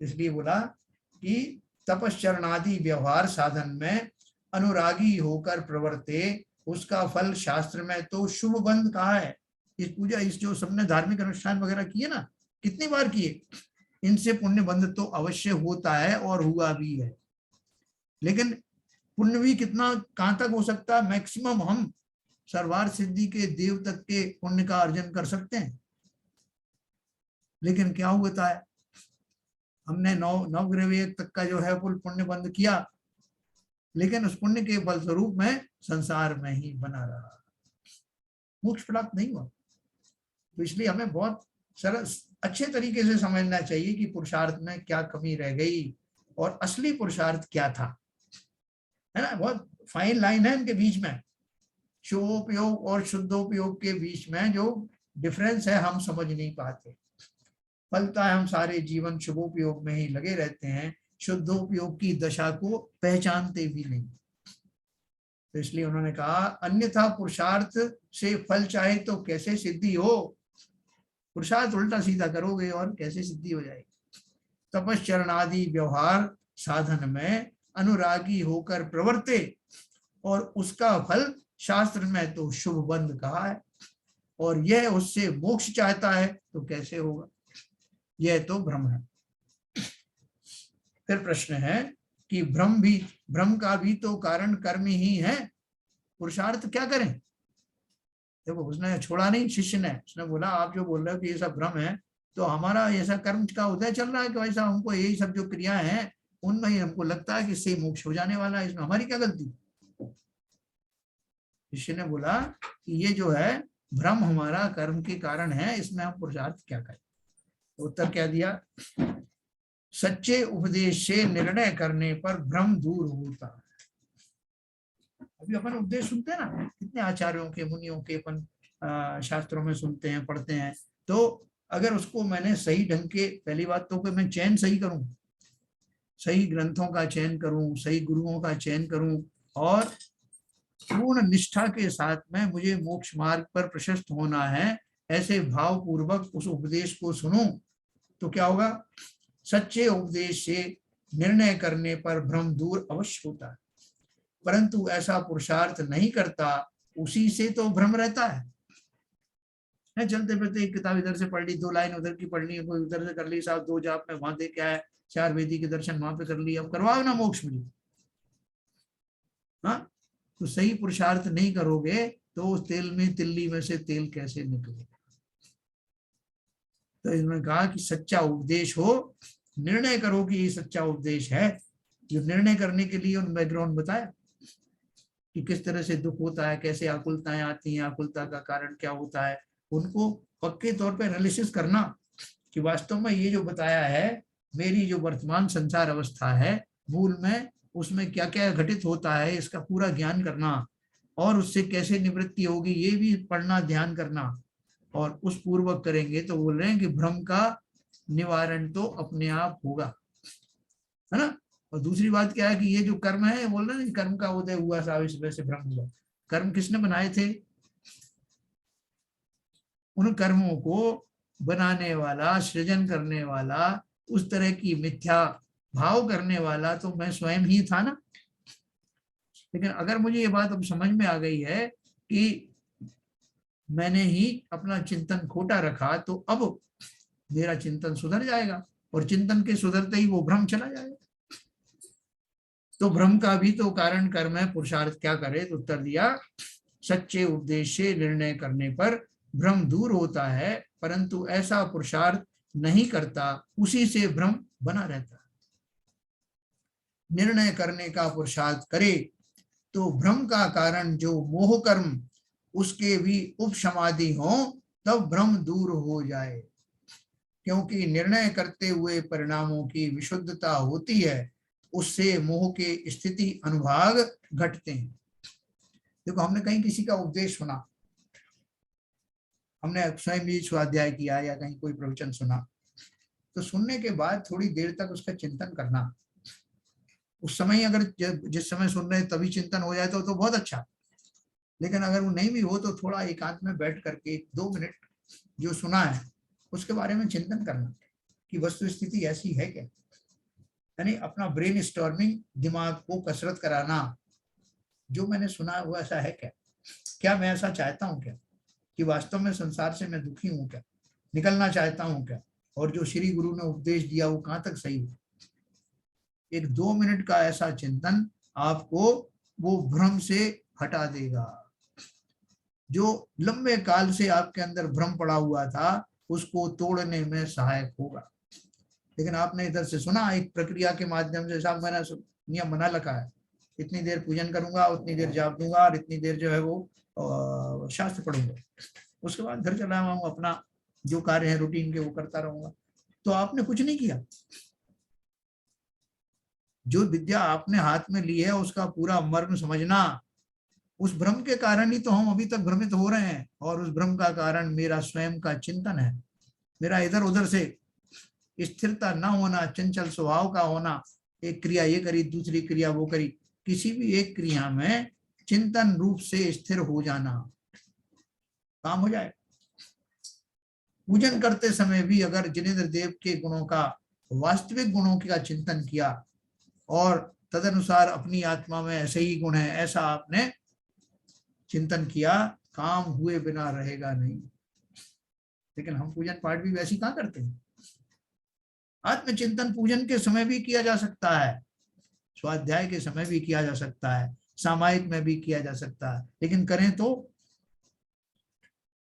इसलिए बोला कि तपश्चरण आदि व्यवहार साधन में अनुरागी होकर प्रवर्ते, उसका फल शास्त्र में तो शुभ बंध कहा है। इस पूजा, इस जो सबने धार्मिक अनुष्ठान वगैरह किए ना, कितनी बार किए, इनसे पुण्य बंध तो अवश्य होता है और हुआ भी है, लेकिन पुण्य भी कितना कहां तक हो सकता है? मैक्सिमम हम सर्वार्थ सिद्धि के देव तक के पुण्य का अर्जन कर सकते हैं, लेकिन क्या होता है हमने नवग्रह तक का जो है कुल पुण्य बंद किया, लेकिन उस पुण्य के फलस्वरूप में संसार में ही बना रहा, मोक्ष प्राप्त नहीं हुआ। तो इसलिए हमें बहुत सरल अच्छे तरीके से समझना चाहिए कि पुरुषार्थ में क्या कमी रह गई और असली पुरुषार्थ क्या था, है ना। बहुत फाइन लाइन है इनके बीच में, शुभोपयोग और शुद्धोपयोग के बीच में जो डिफरेंस है हम समझ नहीं पाते। फलता है हम सारे जीवन शुभोपयोग में ही लगे रहते हैं, शुद्धोपयोग की दशा को पहचानते भी नहीं। तो इसलिए उन्होंने कहा अन्यथा पुरुषार्थ से फल चाहे तो कैसे सिद्धि हो, पुरुषार्थ उल्टा सीधा करोगे और कैसे सिद्धि हो जाएगी। तपश्चरण आदि व्यवहार साधन में अनुरागी होकर प्रवर्ते और उसका फल शास्त्र में तो शुभ बंध कहा है, और यह उससे मोक्ष चाहता है तो कैसे होगा, यह तो भ्रम है। फिर प्रश्न है कि भ्रम का भी तो कारण कर्म ही है, पुरुषार्थ क्या करें। देखो उसने छोड़ा नहीं, शिष्य ने, उसने बोला आप जो बोल रहे हो कि ये सब भ्रम है, तो हमारा ऐसा कर्म का उदय चल रहा है कि वैसा हमको यही सब जो क्रियाएं हैं उनमें ही हमको लगता है कि इससे मोक्ष हो जाने वाला है, इसमें हमारी क्या गलती। शिष्य ने बोला कि ये जो है भ्रम हमारा कर्म के कारण है, इसमें हम पुरुषार्थ क्या करें। तो उत्तर क्या दिया, सच्चे उपदेश से निर्णय करने पर भ्रम दूर होता है। अभी अपन उपदेश सुनते हैं ना, कितने आचार्यों के मुनियों के अपन शास्त्रों में सुनते हैं पढ़ते हैं, तो अगर उसको मैंने सही ढंग के, पहली बात तो कि मैं चयन सही करूं, सही ग्रंथों का चयन करूं, सही गुरुओं का चयन करूं और पूर्ण निष्ठा के साथ में मुझे मोक्ष मार्ग पर प्रशस्त होना है, ऐसे भाव पूर्वक उस उपदेश को सुनूं, तो क्या होगा, सच्चे उपदेश से निर्णय करने पर भ्रम दूर अवश्य होता है। परंतु ऐसा पुरुषार्थ नहीं करता, उसी से तो भ्रम रहता है। चलते फिरते एक किताब इधर से पढ़ ली, 2 लाइन उधर की पढ़ ली, कोई उधर से कर ली, साहब 2 जाप में वहां दे क्या है, 4 वेदी के दर्शन वहां पे कर ली, अब करवाओ ना मोक्ष मिले। हाँ, तो सही पुरुषार्थ नहीं करोगे तो उस तेल में, तिल्ली में से तेल कैसे निकलेगा। तो इन्होंने कहा कि सच्चा उपदेश हो, निर्णय करो कि ये सच्चा उपदेश है। जो निर्णय करने के लिए उन बैकग्राउंड बताया कि किस तरह से दुख होता है, कैसे आकुलताएं आती हैं, आकुलता का कारण क्या होता है, उनको पक्के तौर पर एनालिसिस करना कि वास्तव में ये जो बताया है, मेरी जो वर्तमान संसार अवस्था है मूल में, उसमें क्या क्या घटित होता है, इसका पूरा ज्ञान करना और उससे कैसे निवृत्ति होगी ये भी पढ़ना, ध्यान करना, और उस पूर्वक करेंगे तो बोल रहे हैं कि भ्रम का निवारण तो अपने आप होगा, है ना। और दूसरी बात क्या है कि ये जो कर्म है, बोल रहे हैं कर्म का उदय हुआ साविश वैसे भ्रम हुआ। कर्म किसने बनाए थे, उन कर्मों को बनाने वाला, सृजन करने वाला, उस तरह की मिथ्या भाव करने वाला तो मैं स्वयं ही था ना। लेकिन अगर मुझे ये बात अब समझ में आ गई है कि मैंने ही अपना चिंतन खोटा रखा, तो अब मेरा चिंतन सुधर जाएगा और चिंतन के सुधरते ही वो भ्रम चला जाएगा। तो भ्रम का भी तो कारण कर्म है, पुरुषार्थ क्या करे। तो उत्तर दिया, सच्चे उपदेश से निर्णय करने पर भ्रम दूर होता है, परंतु ऐसा पुरुषार्थ नहीं करता, उसी से भ्रम बना रहता है। निर्णय करने का पुरुषार्थ करे तो भ्रम का कारण जो मोह कर्म, उसके भी उपशमादि हो, तब भ्रम दूर हो जाए। क्योंकि निर्णय करते हुए परिणामों की विशुद्धता होती है, उससे मोह के स्थिति अनुभाग घटते हैं। देखो हमने कहीं किसी का उपदेश सुना, हमने स्वयं भी स्वाध्याय किया या कहीं कोई प्रवचन सुना, तो सुनने के बाद थोड़ी देर तक उसका चिंतन करना। उस समय अगर जिस समय सुन रहे तभी चिंतन हो जाए तो बहुत अच्छा, लेकिन अगर वो नहीं भी हो तो थोड़ा एकांत में बैठ करके 2 मिनट जो सुना है उसके बारे में चिंतन करना कि वस्तु स्थिति ऐसी है क्या, यानी अपना ब्रेन स्टॉर्मिंग, दिमाग को कसरत कराना, जो मैंने सुना है वो ऐसा है क्या, क्या मैं ऐसा चाहता हूँ क्या, कि वास्तव में संसार से मैं दुखी हूँ क्या, निकलना चाहता हूँ क्या, और जो श्री गुरु ने उपदेश दिया वो कहाँ तक सही है। एक 2 मिनट का ऐसा चिंतन आपको वो भ्रम से हटा देगा। जो लंबे काल से आपके अंदर भ्रम पड़ा हुआ था उसको तोड़ने में सहायक होगा। लेकिन आपने इधर से सुना एक प्रक्रिया के माध्यम से, साहब मैंने नियम बना रखा है, इतनी देर पूजन करूंगा, उतनी देर जाप दूंगा, और इतनी देर जो है वो शास्त्र पढ़ूंगा, उसके बाद घर चला आऊंगा, अपना जो कार्य है रूटीन के वो करता रहूंगा। तो आपने कुछ नहीं किया। जो विद्या आपने हाथ में ली है उसका पूरा मर्म समझना। उस भ्रम के कारण ही तो हम अभी तक भ्रमित हो रहे हैं, और उस भ्रम का कारण मेरा स्वयं का चिंतन है, मेरा इधर उधर से स्थिरता न होना, चंचल स्वभाव का होना, एक क्रिया ये करी, दूसरी क्रिया वो करी, किसी भी एक क्रिया में चिंतन रूप से स्थिर हो जाना, काम हो जाए। पूजन करते समय भी अगर जिनेंद्र देव के गुणों का, वास्तविक गुणों का चिंतन किया और तदनुसार अपनी आत्मा में ऐसे ही गुण है ऐसा आपने चिंतन किया, काम हुए बिना रहेगा नहीं। लेकिन हम पूजन पाठ भी वैसी कहाँ करते हैं। आत्मचिंतन पूजन के समय भी किया जा सकता है, स्वाध्याय के समय भी किया जा सकता है, सामायिक में भी किया जा सकता है, लेकिन करें तो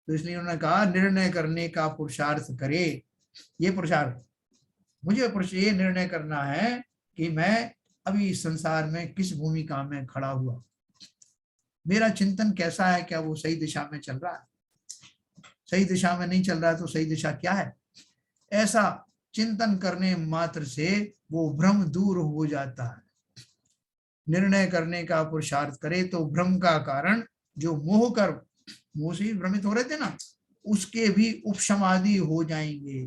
इसलिए उन्होंने कहा निर्णय करने का पुरुषार्थ करे। ये पुरुषार्थ, मुझे ये निर्णय करना है कि मैं अभी इस संसार में किस भूमिका में खड़ा हुआ, मेरा चिंतन कैसा है, क्या वो सही दिशा में चल रहा है, सही दिशा में नहीं चल रहा है तो सही दिशा क्या है। ऐसा चिंतन करने मात्र से वो भ्रम दूर हो जाता है। निर्णय करने का पुरुषार्थ करे तो भ्रम का कारण जो मोह कर, मोह से भ्रमित हो रहे थे ना, उसके भी उपशमादि हो जाएंगे,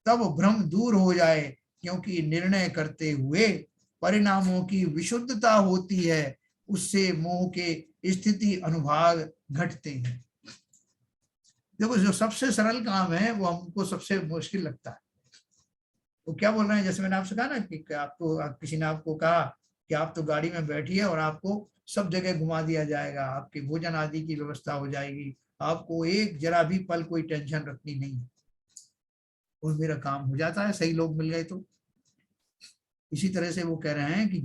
तब भ्रम दूर हो जाए। क्योंकि निर्णय करते हुए परिणामों की विशुद्धता होती है, उससे मोह के स्थिति अनुभाग घटते हैं। देखो जो सबसे सरल काम है वो हमको सबसे मुश्किल लगता है। वो क्या बोल रहे हैं, जैसे मैंने आपसे कहा ना कि आपको किसी ने आपको कहा कि आप तो गाड़ी में बैठिए और आपको सब जगह घुमा दिया जाएगा, आपके भोजन आदि की व्यवस्था हो जाएगी, आपको एक जरा भी पल कोई टेंशन रखनी नहीं, और मेरा काम हो जाता है, सही लोग मिल गए तो। इसी तरह से वो कह रहे हैं कि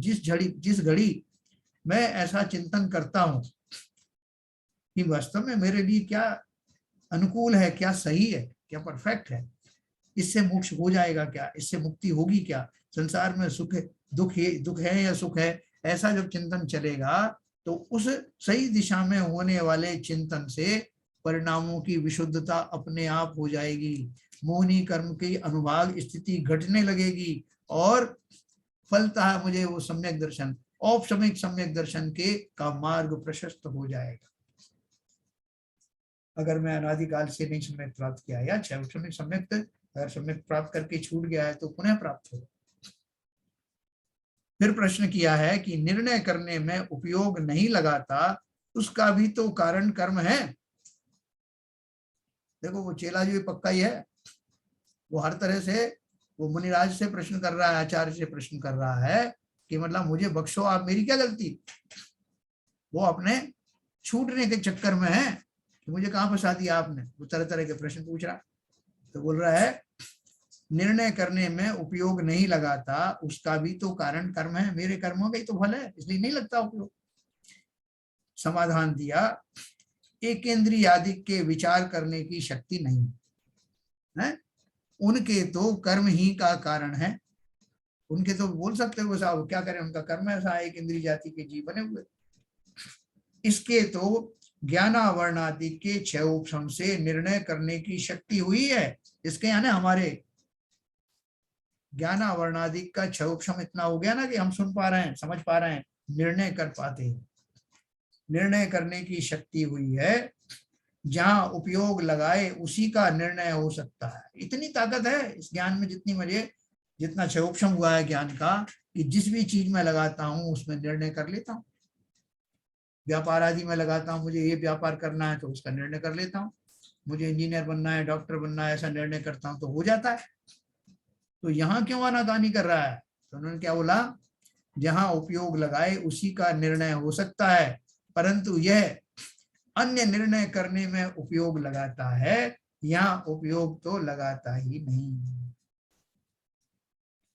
जिस घड़ी मैं ऐसा चिंतन करता हूं कि वास्तव में मेरे लिए क्या अनुकूल है, क्या सही है, क्या परफेक्ट है, इससे मोक्ष हो जाएगा क्या, इससे मुक्ति होगी क्या, संसार में सुख दुख है या सुख है, ऐसा जब चिंतन चलेगा तो उस सही दिशा में होने वाले चिंतन से परिणामों की विशुद्धता अपने आप हो जाएगी, मोहनी कर्म की अनुभाग स्थिति घटने लगेगी, और फलतः मुझे वो सम्यक दर्शन, औपशमिक सम्यक दर्शन के का मार्ग प्रशस्त हो जाएगा। अगर मैं अनादिकाल से नहीं सम्यक प्राप्त किया, या सम्यक अगर सम्यक प्राप्त करके छूट गया है तो पुनः प्राप्त होगा। फिर प्रश्न किया है कि निर्णय करने में उपयोग नहीं लगाता, उसका भी तो कारण कर्म है। देखो वो चेला जो पक्का ही है, वो हर तरह से वो मुनिराज से प्रश्न कर रहा है, आचार्य से प्रश्न कर रहा है कि मतलब मुझे बख्शो, आप मेरी क्या गलती। वो अपने छूटने के चक्कर में है कि मुझे कहाँ फंसा दिया आपने, वो तरह तरह के प्रश्न पूछ रहा। तो बोल रहा है निर्णय करने में उपयोग नहीं लगाता, उसका भी तो कारण कर्म है, मेरे कर्मों का ही तो फल है, इसलिए नहीं लगता उपयोग। समाधान दिया, एकेंद्रियादि के विचार करने की शक्ति नहीं है, उनके तो कर्म ही का कारण है, उनके तो बोल सकते हो साहब क्या करें, उनका कर्म ऐसा है, एक इंद्रिय जाति के जीव बने हुए। इसके तो ज्ञानावरणादि के छह उपशम से निर्णय करने की शक्ति हुई है, इसके यानी हमारे ज्ञानावरणादि का छह उपशम इतना हो गया ना कि हम सुन पा रहे हैं, समझ पा रहे हैं, निर्णय कर पाते हैं। निर्णय करने की शक्ति हुई है, जहां उपयोग लगाए उसी का निर्णय हो सकता है। इतनी ताकत है इस ज्ञान में, जितना छह उपशम हुआ है ज्ञान का, कि जिस भी चीज में लगाता हूं उसमें निर्णय कर लेता हूं। व्यापार आदि में लगाता हूँ, मुझे ये व्यापार करना है तो उसका निर्णय कर लेता हूँ, मुझे इंजीनियर बनना है, डॉक्टर बनना है, ऐसा निर्णय करता हूँ तो हो जाता है। तो यहाँ क्यों आनाकानी कर रहा है, तो उन्होंने क्या बोला, जहां उपयोग लगाए उसी का निर्णय हो सकता है, परंतु यह अन्य निर्णय करने में उपयोग लगाता है, यहाँ उपयोग तो लगाता ही नहीं।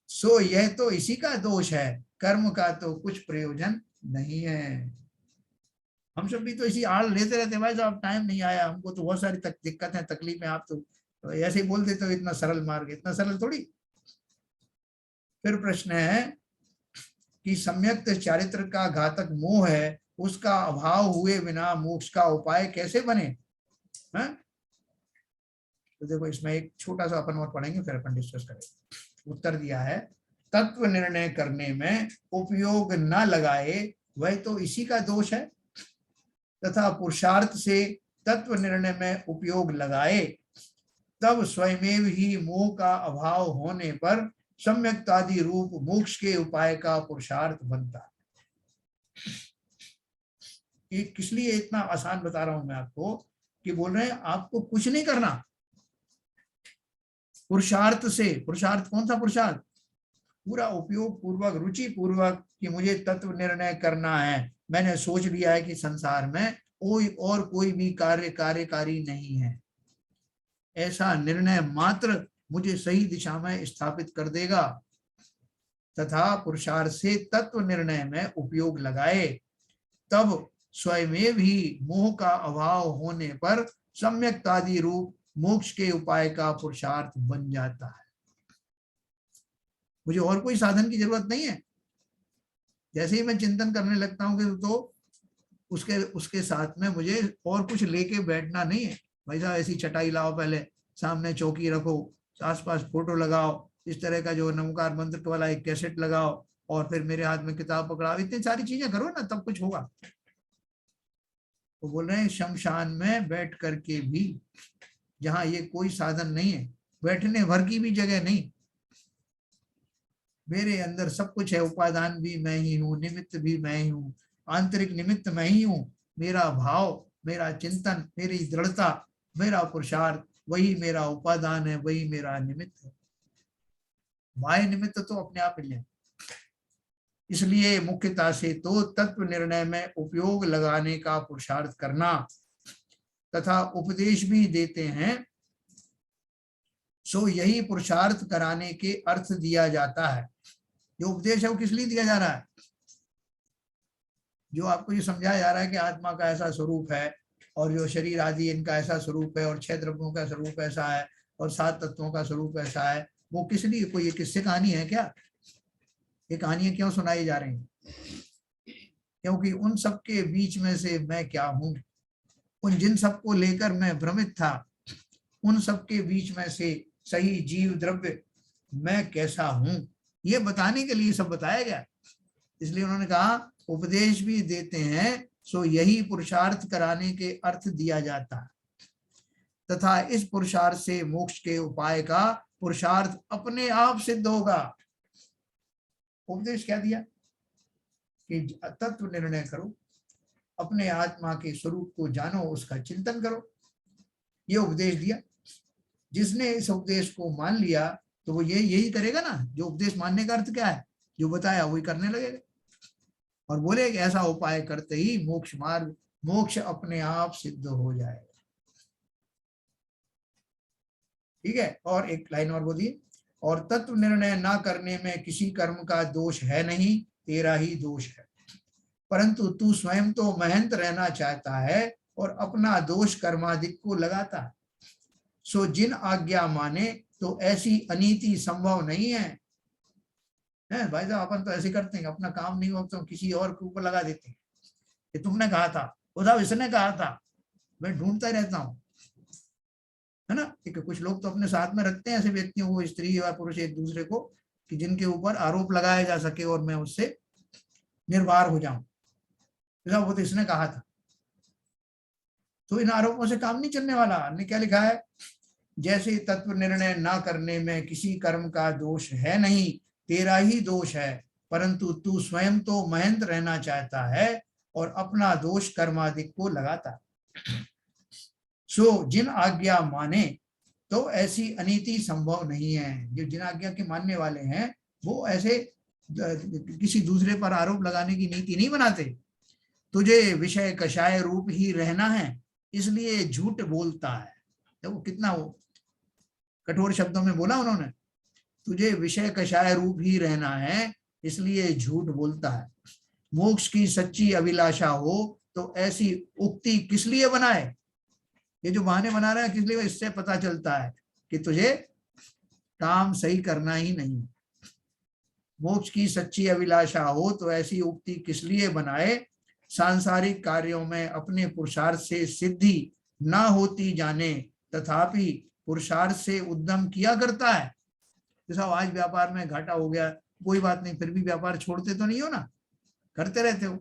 सो यह तो इसी का दोष है, कर्म का तो कुछ प्रयोजन नहीं है। हम सब भी तो इसी आड़ लेते रहते हैं, भाई साहब टाइम नहीं आया, हमको तो बहुत सारी दिक्कत है, तकलीफ है, आप तो ऐसे ही बोल देते हो इतना सरल मार्ग, इतना सरल थोड़ी। फिर प्रश्न है कि सम्यक चारित्र का घातक मोह है, उसका अभाव हुए बिना मोक्ष का उपाय कैसे बने? है? तो देखो इसमें एक छोटा सा अपन और पढ़ेंगे, फिर अपन डिस्कस करेंगे। उत्तर दिया है, तत्व निर्णय करने में उपयोग न लगाए वह तो इसी का दोष है, तथा पुरुषार्थ से तत्व निर्णय में उपयोग लगाए तब स्वयमेव ही मोह का अभाव होने पर सम्यक्तादि रूप मोक्ष के उपाय का पुरुषार्थ बनता है। ये किस लिए इतना आसान बता रहा हूं मैं आपको, कि बोल रहे हैं आपको कुछ नहीं करना, पुरुषार्थ से, पुरुषार्थ कौन सा पुरुषार्थ? पूरा उपयोग पूर्वक, रुचि पूर्वक, कि मुझे तत्व निर्णय करना है, मैंने सोच लिया है कि संसार में कोई भी कार्यकारी नहीं है, ऐसा निर्णय मात्र मुझे सही दिशा में स्थापित कर देगा, तथा पुरुषार्थ से तत्व निर्णय में उपयोग लगाए तब स्वयमेव ही मोह का अभाव होने पर सम्यक्तादि रूप मोक्ष के उपाय का पुरुषार्थ बन जाता है। मुझे और कोई साधन की जरूरत नहीं है। जैसे ही मैं चिंतन करने लगता हूँ तो उसके साथ में मुझे और कुछ लेके बैठना नहीं है। भाई साहब ऐसी चटाई लाओ, पहले सामने चौकी रखो, आसपास फोटो लगाओ, इस तरह का जो नमकार मंत्र वाला एक कैसेट लगाओ, और फिर मेरे हाथ में किताब पकड़ाओ, इतनी सारी चीजें करो ना, तब कुछ होगा। तो बोल रहे हैं शमशान में बैठ करके भी, जहां ये कोई साधन नहीं है, बैठने भर की भी जगह नहीं, मेरे अंदर सब कुछ है, उपादान भी मैं ही हूँ, निमित्त भी मैं ही हूँ, आंतरिक निमित्त मैं ही हूँ, मेरा भाव, मेरा चिंतन, मेरी दृढ़ता, मेरा पुरुषार्थ, वही मेरा उपादान है, वही मेरा निमित्त है। बाह्य निमित्त तो अपने आप मिले। इसलिए मुख्यता से तो तत्व निर्णय में उपयोग लगाने का पुरुषार्थ करना तथा उपदेश भी देते हैं, सो यही पुरुषार्थ कराने के अर्थ दिया जाता है। जो उपदेश है वो किस लिए दिया जा रहा है? जो आपको ये समझाया जा रहा है कि आत्मा का ऐसा स्वरूप है, और जो शरीर आदि इनका ऐसा स्वरूप है, और 6 द्रव्यों का स्वरूप ऐसा है, और 7 तत्वों का स्वरूप ऐसा है, वो किस लिए? कोई ये किससे कहानी है क्या? ये कहानियां क्यों सुनाई जा रही हैं? क्योंकि उन सबके बीच में से मैं क्या हूं, उन जिन सबको लेकर मैं भ्रमित था, उन सबके बीच में से सही जीव द्रव्य मैं कैसा हूं, ये बताने के लिए सब बताया गया। इसलिए उन्होंने कहा उपदेश भी देते हैं, सो यही पुरुषार्थ कराने के अर्थ दिया जाता है, तथा इस पुरुषार्थ से मोक्ष के उपाय का पुरुषार्थ अपने आप सिद्ध होगा। उपदेश क्या दिया? कि तत्व निर्णय करो, अपने आत्मा के स्वरूप को जानो, उसका चिंतन करो, ये उपदेश दिया। जिसने इस उपदेश को मान लिया तो वो यही करेगा ना। जो उपदेश मानने का अर्थ क्या है? जो बताया वही करने लगेगा, और बोले कि ऐसा उपाय करते ही मोक्ष मार्ग, मोक्ष अपने आप सिद्ध हो जाएगा। ठीक है, और एक लाइन और बोलिए, और तत्व निर्णय ना करने में किसी कर्म का दोष है नहीं, तेरा ही दोष है, परंतु तू स्वयं तो महंत रहना चाहता है और अपना दोष कर्मादिक को लगाता है। सो जिन आज्ञा माने तो ऐसी अनीति संभव नहीं है। भाई साहब अपन तो ऐसे करते हैं, अपना काम नहीं हो तो किसी और के ऊपर लगा देते हैं, कि तुमने कहा था, वो साहब इसने कहा था, मैं ढूंढता रहता हूँ, है ना। कुछ लोग तो अपने साथ में रखते हैं ऐसे व्यक्तियों को, स्त्री या पुरुष एक दूसरे को, कि जिनके ऊपर आरोप लगाया जा सके और मैं उससे निर्वार हो जाऊं। वो तो इसने कहा था। तो इन आरोपों से काम नहीं चलने वाला। ने क्या लिखा है? जैसे तत्व निर्णय ना करने में किसी कर्म का दोष है नहीं, तेरा ही दोष है, परंतु तू स्वयं तो महंत रहना चाहता है और अपना दोष कर्मादिक को लगाता। सो जिन आज्ञा माने तो ऐसी अनीति संभव नहीं है। जो जिन आज्ञा के मानने वाले हैं वो ऐसे किसी दूसरे पर आरोप लगाने की नीति नहीं बनाते। तुझे विषय कषाय रूप ही रहना है, इसलिए झूठ बोलता है। देखो कितना वो कठोर शब्दों में बोला उन्होंने। तुझे विषय कषाय रूप ही रहना है, इसलिए झूठ बोलता है। मोक्ष की सच्ची अभिलाषा हो तो ऐसी उक्ति किस लिए बनाए? ये जो बहाने बना रहा है किस लिए? इससे पता चलता है कि तुझे काम सही करना ही नहीं। मोक्ष की सच्ची अभिलाषा हो तो ऐसी उक्ति किस लिए बनाए, सांसारिक कार्यों में अपने पुरुषार्थ से सिद्धि ना होती जाने तथापि पुरुषार्थ से उद्यम किया करता है। जैसा आज व्यापार में घाटा हो गया, कोई बात नहीं, फिर भी व्यापार छोड़ते तो नहीं हो ना, करते रहते हो।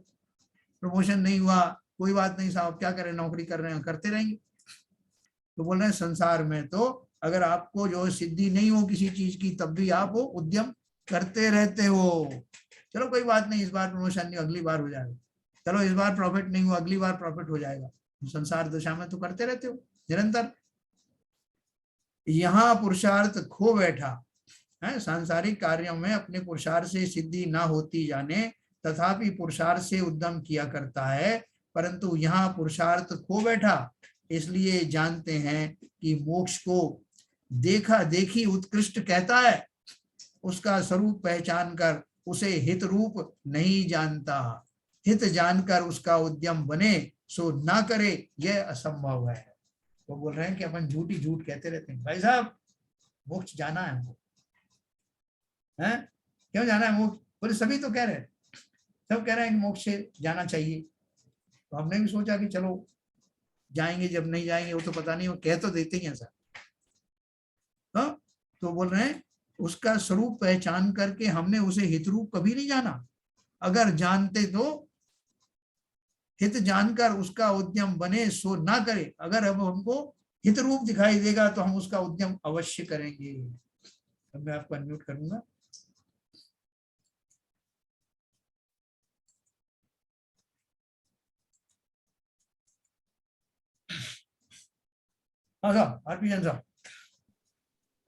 प्रमोशन नहीं हुआ, कोई बात नहीं साहब, क्या करें, नौकरी कर रहे हैं, करते रहेंगे। तो बोल रहे हैं संसार में तो अगर आपको जो सिद्धि नहीं हो किसी चीज की तब भी आप वो उद्यम करते रहते हो। चलो कोई बात नहीं, इस बार प्रमोशन नहीं, अगली बार हो जाएगा। चलो इस बार प्रॉफिट नहीं हुआ, अगली बार प्रॉफिट हो जाएगा। संसार दशा में तो करते रहते हो निरंतर। यहाँ पुरुषार्थ खो बैठा है, सांसारिक कार्यों में अपने पुरुषार्थ से सिद्धि ना होती जाने तथापि पुरुषार्थ से उद्यम किया करता है, परंतु यहाँ पुरुषार्थ खो बैठा इसलिए जानते हैं कि मोक्ष को देखा देखी उत्कृष्ट कहता है, उसका स्वरूप पहचान कर उसे हित रूप नहीं जानता, हित जानकर उसका उद्यम बने सो ना करे यह असंभव है। तो बोल रहे हैं कि अपन झूठ ही झूठ कहते रहते हैं, भाई साहब मोक्ष जाना है हमको, है क्यों जाना है मोक्ष, बोले सभी तो कह रहे हैं, सब कह रहे हैं कि मोक्ष से जाना चाहिए। तो हमने भी सोचा कि चलो जाएंगे, जब नहीं जाएंगे वो तो पता नहीं, वो कह तो देते ही हैं सर। तो बोल रहे हैं उसका स्वरूप पहचान करके हमने उसे हित रूप कभी नहीं जाना, अगर जानते तो हित जानकर उसका उद्यम बने सो ना करे, अगर अब हमको हित रूप दिखाई देगा तो हम उसका उद्यम अवश्य करेंगे। अब मैं आपको अनम्यूट करूंगा। हाँ साहब, आरपीएन साहब।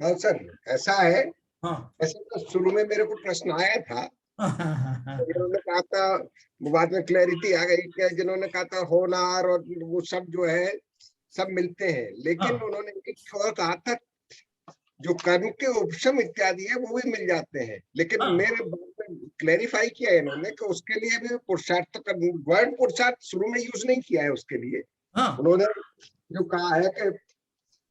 हाँ सर, ऐसा है। हाँ ऐसे तो शुरू में मेरे को प्रश्न आया था, हाँ जिन्होंने कहा था, बाद में क्लैरिटी आ गई कि जिन्होंने कहा था होनार और वो सब जो है सब मिलते हैं, लेकिन उन्होंने एक और कहा था जो कर्म के उपशम इत्यादि है वो भी मिल जाते हैं, लेकिन मेरे बात में क्लैरिफाई किया है इन्होंने कि उसके लिए भी पुरुषार्थ का वर्ड पुरुषार्थ शुरू में यूज नहीं किया है उसके लिए। उन्होंने जो कहा है कि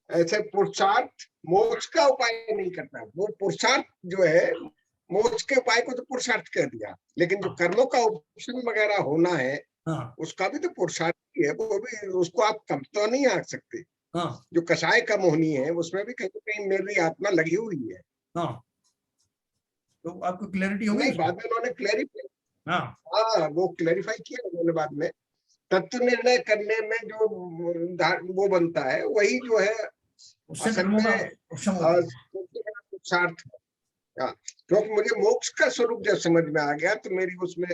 ऐसे पुरुषार्थ मोक्ष का उपाय नहीं करता, वो पुरुषार्थ जो है मोक्ष के उपाय को तो पुरुषार्थ कह दिया, लेकिन जो कर्मों का उपशम वगैरह होना है उसका भी तो पुरुषार्थ ही है, वो भी उसको आप कम तो नहीं आंक सकते। जो कषाय कम होनी है उसमें भी कहीं कहीं मेरी आत्मा लगी हुई है। तो आपको क्लैरिटी हो नहीं, गई? बाद में उन्होंने क्लैरिफाई, हाँ वो क्लैरिफाई किया उन्होंने बाद में। तत्व निर्णय करने में जो वो बनता है वही जो है असल में पुरुषार्थ। क्योंकि मुझे मोक्ष का स्वरूप जब समझ में आ गया तो मेरी उसमें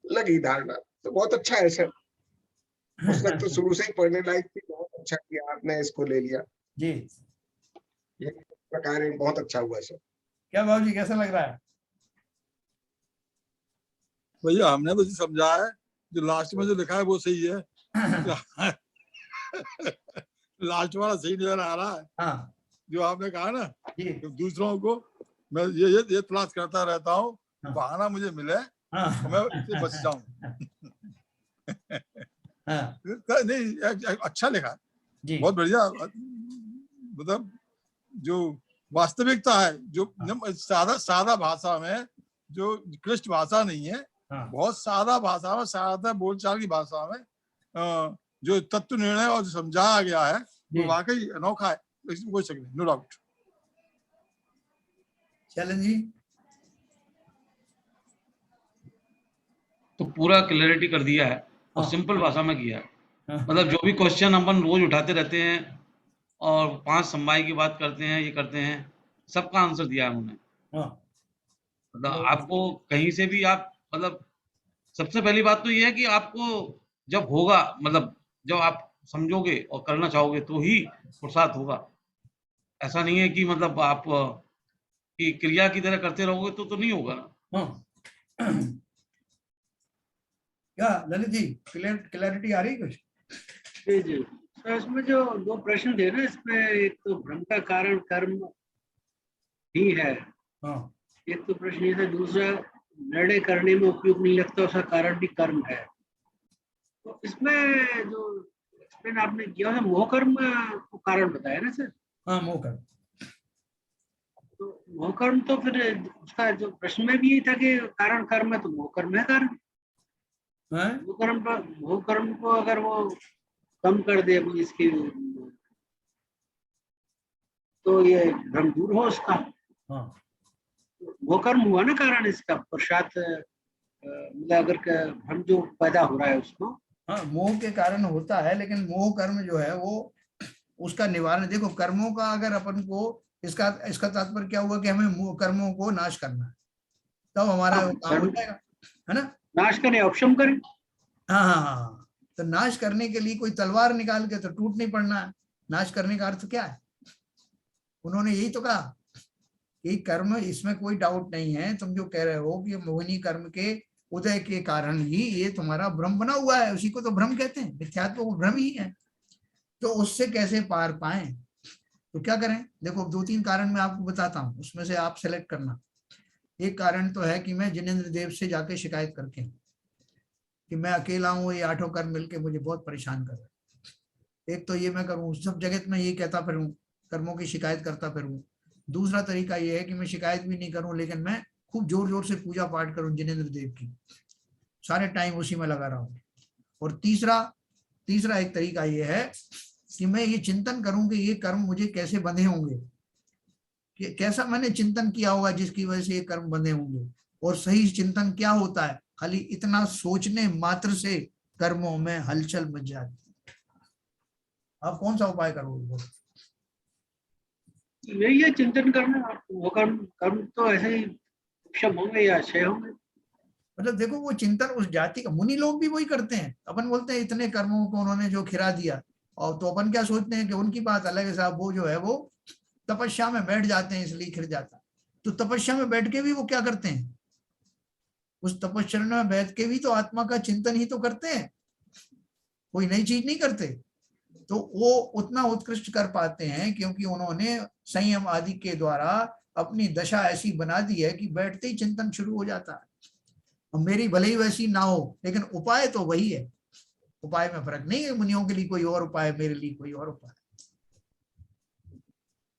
लगी धारणा, तो बहुत अच्छा है सर। पुस्तक तो शुरू से ही पढ़ने लायक थी, बहुत अच्छा किया आपने इसको ले लिया जी। ये प्रकार बहुत अच्छा हुआ सर। क्या बाबू जी, कैसा लग रहा है? भैया हमने तो समझा है, जो लास्ट में जो लिखा है वो सही है। लास्ट वाला सही नजर आ रहा है। हाँ। जो आपने कहा ना कि दूसरों को मैं ये तलाश करता रहता हूँ, बहाना मुझे मिले तो मैं इससे बच जाऊं। नहीं, अच्छा लिखा, बहुत बढ़िया। मतलब जो वास्तविकता है, जो सादा भाषा में, जो क्लिष्ट भाषा नहीं है, बहुत सादा भाषा में, सादा बोलचाल की भाषा में जो तत्व निर्णय और समझाया गया है वो वाकई अनोखा है, इसमें कोई शक नहीं, नो डाउट। चलन जी तो पूरा क्लैरिटी कर दिया है और सिंपल भाषा में किया है। मतलब जो भी क्वेश्चन अपन रोज उठाते रहते हैं और 5 समवाय की बात करते हैं, ये करते हैं, सबका आंसर दिया है उन्होंने। मतलब आपको कहीं से भी आप, मतलब सबसे पहली बात तो ये है कि आपको जब होगा, मतलब जब आप समझोगे और करना चाहोगे तो ही पुरुषार्थ होगा। ऐसा नहीं है कि मतलब आप कि क्रिया की तरह करते रहोगे तो नहीं होगा ना। क्या ललित जी, क्लैरिटी आ रही कुछ? जी जी, तो इसमें जो 2 प्रश्न थे ना, इसमें एक तो भ्रम का कारण कर्म ही है, एक तो प्रश्न ये था, दूसरा निर्णय करने में उपयोग नहीं लगता उसका कारण भी कर्म है। तो इसमें जो एक्सप्लेन आपने किया है मोह कर्म को कारण बताया ना सर? हाँ, मोह कर्म। तो मोह कर्म तो फिर उसका जो प्रश्न में भी यही था कि कारण कर्म है तो मोह कर्म है कारण। मोह कर्म को अगर वो कम कर दे अपनी इसकी तो ये भ्रम दूर हो उसका। मोह कर्म हुआ ना कारण इसका पश्चात, मतलब अगर भ्रम जो पैदा हो रहा है उसको। हाँ, मोह के कारण होता है, लेकिन मोह कर्म जो है वो उसका निवारण। देखो कर्मों का अगर अपन को इसका तात्पर्य क्या हुआ कि हमें कर्मों को नाश करना है, तब हमारा काम हो जाएगा, है ना। नाश करें, उपशम करें। हाँ हाँ हाँ, तो नाश करने के लिए कोई तलवार निकाल के तो टूट नहीं पड़ना है। नाश करने का अर्थ क्या है? उन्होंने यही तो कहा कि कर्म, इसमें कोई डाउट नहीं है। तुम जो कह रहे हो कि मोहिनी कर्म के उदय के कारण ही ये तुम्हारा भ्रम बना हुआ है, उसी को तो भ्रम कहते हैं। मिथ्यात्व वो भ्रम ही है, तो उससे कैसे पार पाए? तो क्या करें? देखो 2-3 कारण मैं आपको बताता हूँ, उसमें से आप सेलेक्ट करना। एक कारण तो है कि मैं जिनेंद्र देव से जाके शिकायत करके कि मैं अकेला हूँ, ये 8 कर्म मिलके मुझे बहुत परेशान कर रहे हैं। एक तो ये मैं करूँ, सब जगत में ये कहता फिरूं, कर्मों की शिकायत करता फिरूं। दूसरा तरीका ये है कि मैं शिकायत भी नहीं करूं, लेकिन मैं खूब जोर जोर से पूजा पाठ करूं जिनेंद्र देव की, सारे टाइम उसी में लगा रहा हूं। और तीसरा एक तरीका ये है कि मैं ये चिंतन करूं कि ये कर्म मुझे कैसे बंधे होंगे, कि कैसा मैंने चिंतन किया होगा जिसकी वजह से ये कर्म बंधे होंगे। और सही चिंतन क्या होता है? खाली इतना सोचने मात्र से कर्मों में हलचल मच जाती है। आप कौन सा उपाय करोगे? यही है चिंतन करना। वो कर्म तो ऐसे ही उपशम होंगे या क्षय होंगे। मतलब देखो वो चिंतन उस जाति का, मुनि लोग भी वही करते हैं। अपन बोलते हैं इतने कर्मों को उन्होंने जो खिरा दिया, और तो अपन क्या सोचते हैं कि उनकी बात अलग है साहब, वो जो है वो तपस्या में बैठ जाते हैं इसलिए खिर जाता है। तो तपस्या में बैठ के भी वो क्या करते हैं? उस तपस्या में बैठ के भी तो आत्मा का चिंतन ही तो करते हैं, कोई नई चीज नहीं करते। तो वो उतना उत्कृष्ट कर पाते हैं क्योंकि उन्होंने संयम आदि के द्वारा अपनी दशा ऐसी बना दी है कि बैठते ही चिंतन शुरू हो जाता है। मेरी भले ही वैसी ना हो, लेकिन उपाय तो वही है। उपाय में फर्क नहीं है, मुनियों के लिए कोई और उपाय, मेरे लिए कोई और उपाय।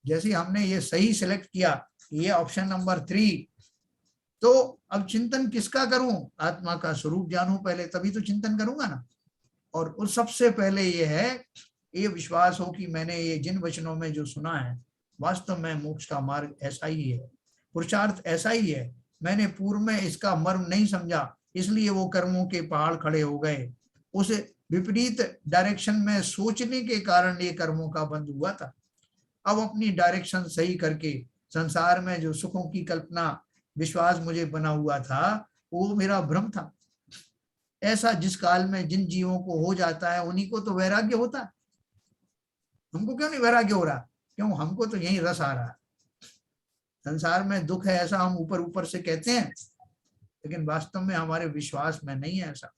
जैसे हमने ये सही सिलेक्ट किया, ये ऑप्शन नंबर 3, तो अब चिंतन किसका करूं? आत्मा का स्वरूप जानूं पहले, तभी तो चिंतन करूंगा ना। और उस सबसे पहले ये है, ये विश्वास हो कि मैंने ये जिन वचनों में जो सुना है, वास्तव में मोक्ष का मार्ग ऐसा ही है, पुरुषार्थ ऐसा ही है। मैंने पूर्व में इसका मर्म नहीं समझा, इसलिए वो कर्मों के पहाड़ खड़े हो गए। उस विपरीत डायरेक्शन में सोचने के कारण ये कर्मों का बंध हुआ था। अब अपनी डायरेक्शन सही करके संसार में जो सुखों की कल्पना विश्वास मुझे बना हुआ था, वो मेरा भ्रम था। ऐसा जिस काल में जिन जीवों को हो जाता है, उन्हीं को तो वैराग्य होता है। हमको क्यों नहीं वैराग्य हो रहा? क्यों? हमको तो यही रस आ रहा है। संसार में दुख है ऐसा हम ऊपर ऊपर से कहते हैं, लेकिन वास्तव में हमारे विश्वास में नहीं है ऐसा।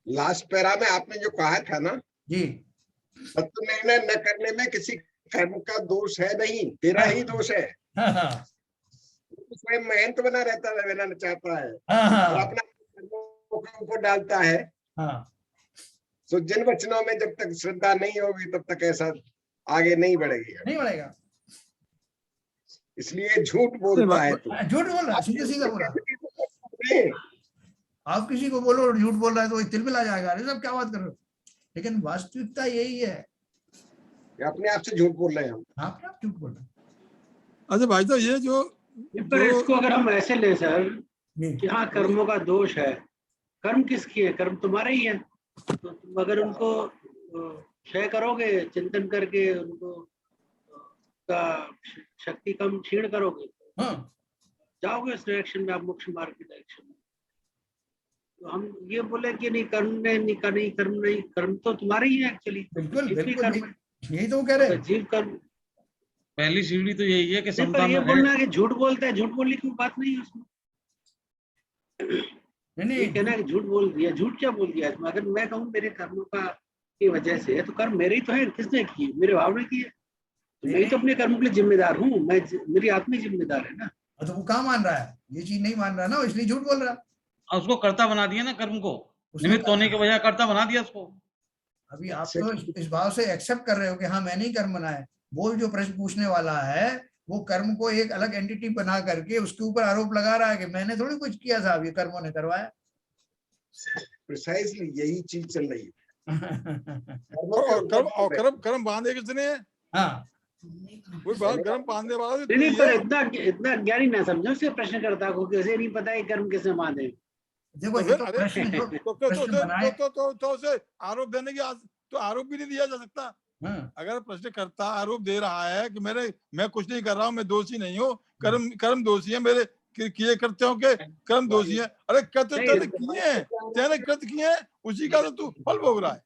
लास्ट पैरा में आपने जो कहा था ना जी, तत्व निर्णय न करने में किसी कर्म का दोष है नहीं, तेरा ही दोष है। स्वयं महंत बना रहता है, रहना चाहता है और अपना कर्मों के ऊपर डालता है। तो जिन वचनों में जब तक श्रद्धा नहीं होगी तब तक ऐसा आगे नहीं बढ़ेगा। इसलिए झूठ बोलता है तू। झूठ बोल रहा है, सीधा सीधा बोल रहा है। आप किसी को बोलो झूठ बोल रहा है तो वही तिलमिल आ जाएगा, अरे सब क्या बात कर रहे हो। लेकिन वास्तविकता यही है, अपने आप से झूठ बोल रहे हैं हम। आप झूठ बोल रहे हैं। अच्छा भाई साहब, ये जो पर इसको अगर हम ऐसे ले सर कि हाँ कर्मों का दोष है, कर्म किसकी है? कर्म तुम्हारे ही है। तो तुम अगर उनको क्षय करोगे चिंतन करके, उनको का शक्ति कम क्षीण करोगे, जाओगे इस डायरेक्शन में, आप मोक्ष मार्ग की डायरेक्शन में। तो हम ये बोले कि नहीं कर्म नहीं, कर्म तो तुम्हारे ही है एक्चुअली। बिल्कुल यही तो कह रहे हैं। जीव कर्म पहली सीढ़ी तो यही है कि समता में बोलना कि झूठ बोलता है, झूठ बोलने की बात नहीं है उसमें। नहीं कहना कि झूठ बोल दिया, झूठ क्या बोल दिया? अगर मैं कहूँ मेरे कर्मों का की वजह से, तो कर्म मेरे ही तो है, किसने किए? मेरे भाव ने किए। मैं तो अपने कर्म के लिए जिम्मेदार हूँ, मैं मेरी आत्मा जिम्मेदार है ना। तो वो कहाँ मान रहा है? ये चीज नहीं मान रहा ना, इसलिए झूठ बोल रहा है। उसको कर्ता बना दिया ना, कर्म को निमित्त होने के बजाय कर्ता बना दिया उसको। अभी आप तो इस भाव से एक्सेप्ट कर रहे हो कि हाँ मैंने ही कर्म बनाया। वो जो प्रश्न पूछने वाला है वो कर्म को एक अलग एंटिटी बना करके उसके ऊपर आरोप लगा रहा है कि मैंने थोड़ी कुछ किया साहब, ये कर्मों ने करवाया। प्रिसाइसली यही चीज चल रही है। कर्म बांधे किसने? हाँ, कोई कर्म बांधने वाला नहीं, पर इतना ज्ञानी ना समझो उसके प्रश्नकर्ता को, कैसे नहीं पता है कर्म किसने बांधे। देखो ये तो प्रश्न तो उसे आरोप देने की तो आरोप भी नहीं दिया जा सकता। अगर प्रश्नकर्ता आरोप दे रहा है कि मैं कुछ नहीं कर रहा हूँ, मैं दोषी नहीं हूँ, कर्म दोषी है, मेरे किए कृत्यों के कर्म दोषी है। अरे कृत्य तेने कृत्य किए हैं, उसी का तो तू फल भोग रहा है।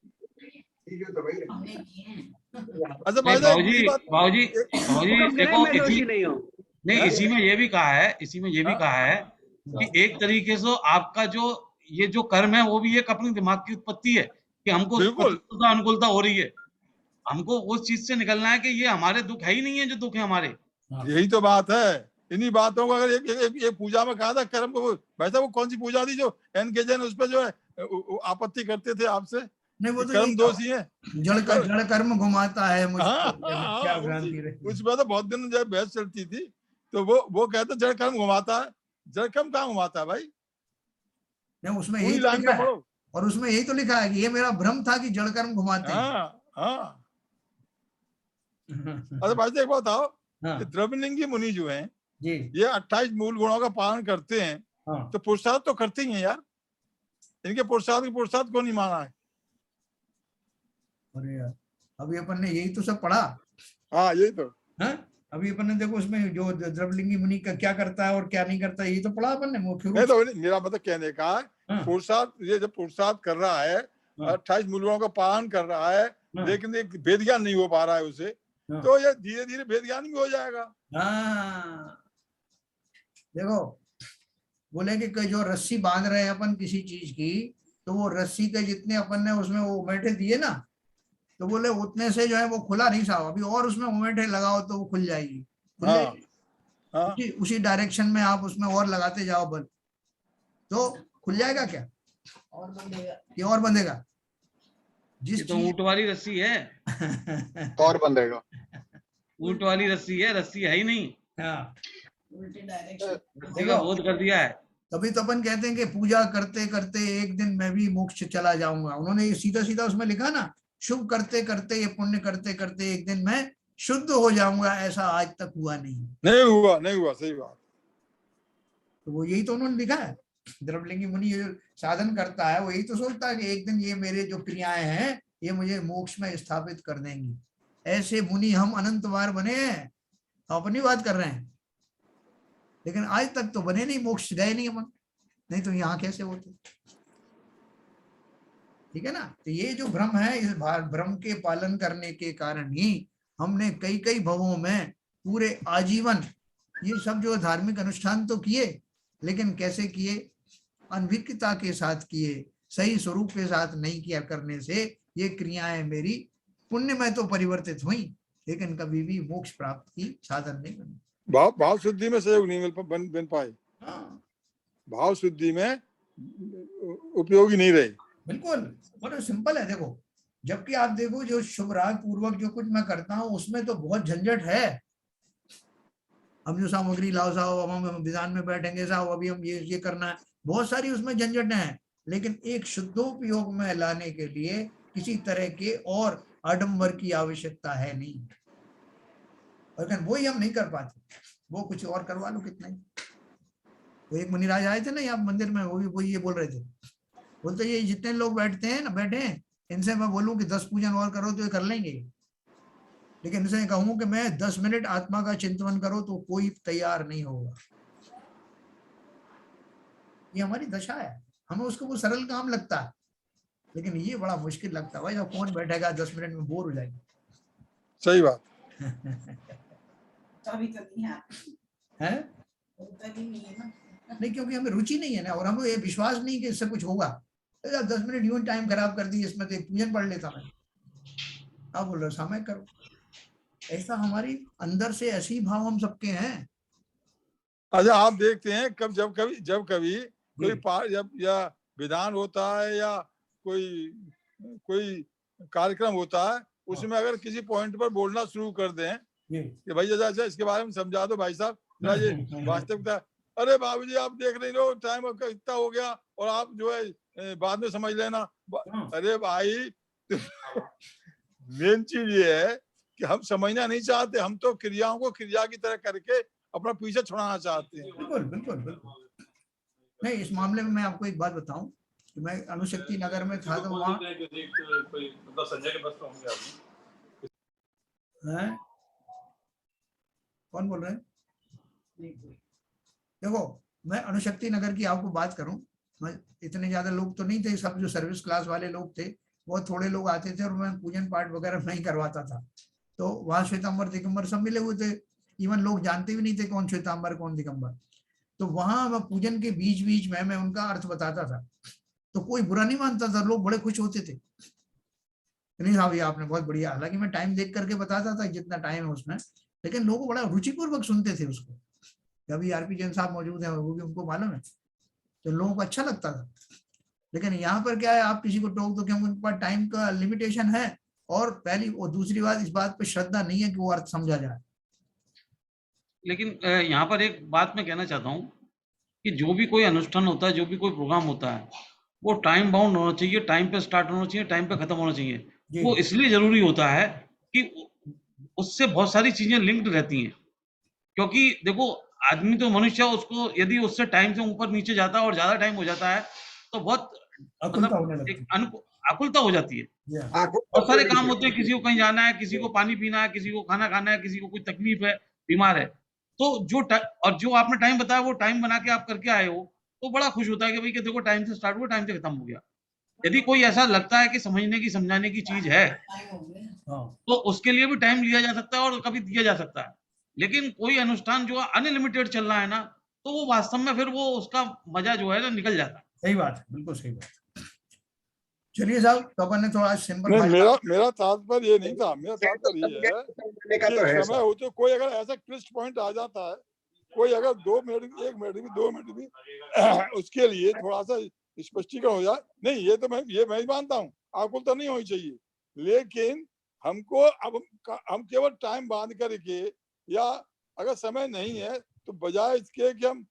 अच्छा भाजी देखो, नहीं इसी में ये भी कहा है, कि एक तरीके से आपका ये जो कर्म है वो भी एक अपनी दिमाग की उत्पत्ति है कि हमको अनुकूलता हो रही है, हमको उस चीज से निकलना है कि ये हमारे दुख है ही नहीं है जो दुख है हमारे। यही तो बात है। इन्हीं बातों को अगर एक पूजा में कहा था कर्म को, वैसे वो कौन सी पूजा थी जो एनकेजन उस पर जो है आपत्ति करते थे आपसे? नहीं, वो तो कर्म दोषी है, जड़ कर्म घुमाता है मुझको। क्या भ्रांति रही उसमें तो बहुत दिन जब बहस चलती थी तो वो कहते जड़ कर्म घुमाता है। जड़ कर्म कहाँ घुमाता है भाई? नहीं, उसमें यही तो लिखा है, और उसमें यही तो लिखा है कि ये मेरा भ्रम था कि जड़ कर्म घुमाते हैं। अच्छा भाई एक बात बताओ, द्रविड़लिंगी मुनि जो हैं ये 28 मूल गुणों का पालन करते हैं, तो पुरुषार्थ तो करते ही हैं यार, इनके पुरुषार्थ को नहीं माना है। अरे यार, अभी अपन ने यही तो सब पढ़ा। हाँ यही तो है, अभी अपन ने देखो उसमें जो द्रविड़लिंगी मुनि का क्या करता है और क्या नहीं करता, यही तो पढ़ा अपन ने मुख्य रूप से। तो मेरा मतलब कहने का पुरुषार्थ, ये जब पुरुषार्थ कर रहा है, 28 मूल गुणों का पालन कर रहा है, लेकिन एक भेद ज्ञान नहीं हो पा रहा है उसे, तो ये धीरे धीरे भेद ज्ञान भी हो जाएगा। देखो बोले कि जो रस्सी बांध रहे हैं अपन किसी चीज की, तो वो रस्सी के जितने अपन ने उसमें वो उमेठे दिए ना, तो बोले उतने से जो है वो खुला नहीं साहब, अभी और उसमें उमेठे लगाओ तो वो खुल जाएगी। उसी डायरेक्शन में आप उसमें और लगाते जाओ बल, तो खुल जाएगा क्या? और बंधेगा। ये और बंधेगा। जिस तो ऊंट वाली रस्सी है और बंधेगा। ऊंट वाली रस्सी है, रस्सी है ही नहीं। उल्टे डायरेक्शन का बोध कर दिया है। तभी तो अपन कहते हैं कि पूजा करते करते एक दिन मैं भी मोक्ष चला जाऊंगा। उन्होंने ये सीधा सीधा उसमें लिखा ना, शुभ करते करते, ये पुण्य करते करते एक दिन मैं शुद्ध हो जाऊंगा, ऐसा आज तक हुआ नहीं हुआ। सही बात। तो वो यही तो उन्होंने लिखा है। द्रविड़लिंगी मुनि जो साधन करता है वो यही तो सोचता है कि एक दिन ये मेरे जो क्रियाएं हैं ये मुझे मोक्ष में स्थापित कर देंगी। ऐसे मुनि हम अनंत बार बने हैं, अपनी बात कर रहे हैं, लेकिन आज तक तो बने नहीं, मोक्ष गए नहीं अपन, नहीं तो यहाँ कैसे होते? ठीक है ना। तो ये जो भ्रम है, इस भ्रम के पालन करने के कारण ही हमने कई कई भवों में पूरे आजीवन ये सब जो धार्मिक अनुष्ठान तो किए, लेकिन कैसे किए? अनभिज्ञता के साथ किए, सही स्वरूप के साथ नहीं किया करने से ये क्रियाएं मेरी पुण्य में तो परिवर्तित हुई, लेकिन कभी भी मोक्ष प्राप्त की साधन नहीं बनी। भाव शुद्धि में सहयोग नहीं बन पाए। भाव शुद्धि में उपयोगी नहीं रहे। बिल्कुल, बड़ा सिंपल है। देखो, जबकि आप देखो जो शुभ राग पूर्वक जो कुछ मैं करता हूँ उसमें तो बहुत झंझट है। हम जो सामग्री लाओ साहब, अब हम विधान में बैठेंगे साहब, अभी हम ये करना है, बहुत सारी उसमें झंझट है, लेकिन एक शुद्धोपयोग में लाने के लिए किसी तरह के और आडंबर की आवश्यकता है नहीं, लेकिन वो ही हम नहीं कर पाते। वो कुछ और करवा लो कितना ही। वो एक मुनिराज आए थे ना यहाँ मंदिर में, वो ये बोल रहे थे, बोलते ये जितने लोग बैठते हैं ना, बैठे हैं, इनसे मैं बोलूं कि 10 पूजन और करो तो ये कर लेंगे, लेकिन इनसे कहूं कि मैं 10 मिनट आत्मा का चिंतन करो तो कोई तैयार नहीं होगा। ये हमारी दशा है। हमें उसको वो सरल काम लगता है, लेकिन ये बड़ा मुश्किल लगता है भाई। जब कौन बैठेगा 10 मिनट में, बोर हो जाएगा। सही बात है नहीं, क्योंकि हमें रुचि नहीं है ना, और हमें ये विश्वास नहीं कि इससे कुछ होगा। 10 मिनट यूं टाइम खराब कर दी, इसमें तो एक पूजन पढ़ लेता मैं। आप बोल रहे हो समय करो, ऐसा हमारी अंदर से ऐसी भाव हम सबके हैं। अच्छा, आप देखते हैं जब कभी कोई जब या विधान होता है या कोई कार्यक्रम होता है, उसमें अगर किसी पॉइंट पर बोलना शुरू कर दें कि भाई अच्छा इसके बारे में समझा दो भाई साहब, ये वास्तविकता। अरे बाबूजी आप देख रहे हो टाइम इतना हो गया और आप जो है बाद में समझ लेना। अरे भाई मेन चीज ये है कि हम समझना नहीं चाहते, हम तो क्रियाओं को क्रिया की तरह करके अपना पीछे छुड़ाना चाहते हैं। बिल्कुल बिल्कुल बिल्कुल। नहीं, इस मामले में मैं आपको एक बात बताऊं कि मैं अणुशक्ति नगर में था तो वहाँ संजय के बस हैं, कौन बोल रहे हैं? देखो, मैं अणुशक्ति नगर की आपको बात करूं, इतने ज्यादा लोग तो नहीं थे, सब जो सर्विस क्लास वाले लोग थे बहुत थोड़े लोग आते थे और मैं पूजन पाठ वगैरह नहीं करवाता था। तो वहां श्वेतांबर दिगंबर सब मिले हुए थे, इवन लोग जानते भी नहीं थे कौन श्वेतांबर कौन दिगंबर। तो वहां मैं पूजन के बीच बीच में मैं उनका अर्थ बताता था, तो कोई बुरा नहीं मानता था, लोग बड़े खुश होते थे। नहीं हाँ भैया आपने बहुत बढ़िया, हालांकि मैं टाइम देख करके बताता था जितना टाइम है उसमें, लेकिन लोग बड़ा रुचिपूर्वक सुनते थे उसको। अभी आरपी जैन साहब मौजूद है, वो भी उनको मालूम है, तो लोगों को अच्छा लगता था। लेकिन यहाँ पर क्या है, आप किसी को टोक दो कि उनके पास टाइम का लिमिटेशन है, और पहली और दूसरी बात इस बात पे श्रद्धा नहीं है कि वो अर्थ समझा जाए। लेकिन यहाँ पर एक बात मैं कहना चाहता हूँ कि जो भी कोई अनुष्ठान होता है, जो भी कोई प्रोग्राम होता है, वो टाइम बाउंड होना चाहिए, टाइम पे स्टार्ट होना चाहिए, टाइम पे खत्म होना चाहिए। वो इसलिए जरूरी होता है कि उससे बहुत सारी चीजें लिंक्ड रहती हैं। क्योंकि देखो आदमी तो मनुष्य है, उसको यदि उससे टाइम से ऊपर नीचे जाता है और ज्यादा टाइम हो जाता है तो बहुत मतलब एक आकुलता हो जाती है। बहुत सारे काम होते हैं, किसी को कहीं जाना है, किसी को पानी पीना है, किसी को खाना खाना है, किसी को कोई तकलीफ है, बीमार है, तो जो आपने टाइम बताया वो टाइम बना के आप करके आए हो, तो बड़ा खुश होता है कि भाई कि देखो टाइम से स्टार्ट हुआ, टाइम से खत्म हो गया। यदि कोई ऐसा लगता है कि समझने की समझाने की चीज है तो उसके लिए भी टाइम लिया जा सकता है और कभी दिया जा सकता है। लेकिन कोई अनुष्ठान जो अनलिमिटेड चल रहा है ना, तो वो वास्तव में फिर वो उसका मजा जो है ना निकल जाता है। सही बात है, बिल्कुल सही बात। चलिए साहब, तो अपन ने थोड़ा सिंपल मेरा तात्पर्य ये नहीं था, मेरा तात्पर्य ये है कि समय हो तो कोई अगर ऐसा क्लिष्ट पॉइंट आ जाता है, कोई अगर 2 मिनट 1 मिनट भी 2 मिनट भी उसके लिए थोड़ा सा स्पष्टीकरण हो जाए, नहीं ये तो मैं ही मानता हूँ, आकुलता नहीं होनी चाहिए। लेकिन हमको अब हम केवल टाइम बांध करके, या अगर समय नहीं है तो बजाय इसके कि हम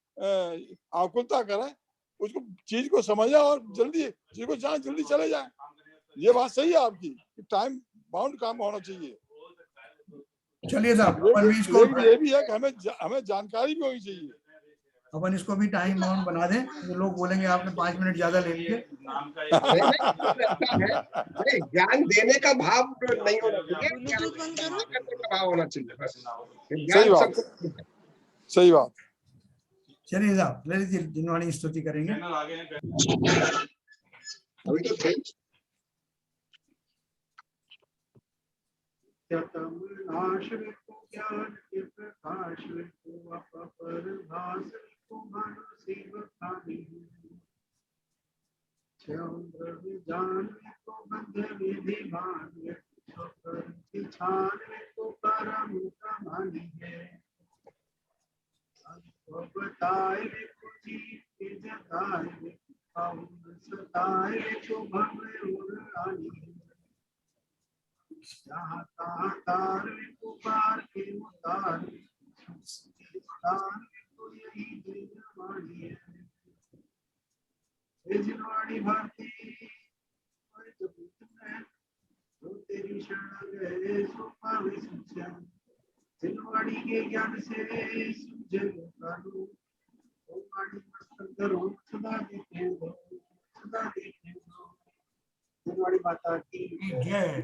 आकुलता करें, उसको चीज को समझे और जल्दी चीज को जहाँ जल्दी चले जाए। ये बात सही है आपकी कि टाइम बाउंड काम होना चाहिए। चलिए साहब, ये भी है कि हमें जानकारी भी होनी चाहिए। अपन इसको भी टाइम बाउंड बना दें, तो लोग बोलेंगे आपने 5 मिनट ज्यादा ले लिए। ज्ञान देने का भाव नहीं होना चाहिए, का भाव होना चाहिए बस। सही बात। चलिए साहब, ललित जी जिनवाणी स्तुति करेंगे। अभी तो सही। नाश को ज्ञान के प्रकाश को अपरभास को मानसी बखानी, चंद्र विजान को बंध विधि मान छान को परम कमानी है, बताए को जीत जताए सताए को भव उड़ानी, जहाँ तहाँ तार को पार के उतार को यही जिनवाणी है। जिनवाणी भारती जो तेरी शरण गए सो पावे सुझा, जिनवाणी के ज्ञान से सूझे कानू, ओ वाणी मस्तक धरो सदा देखे दो, सदा देखे दो। जिनवाणी माता की जय।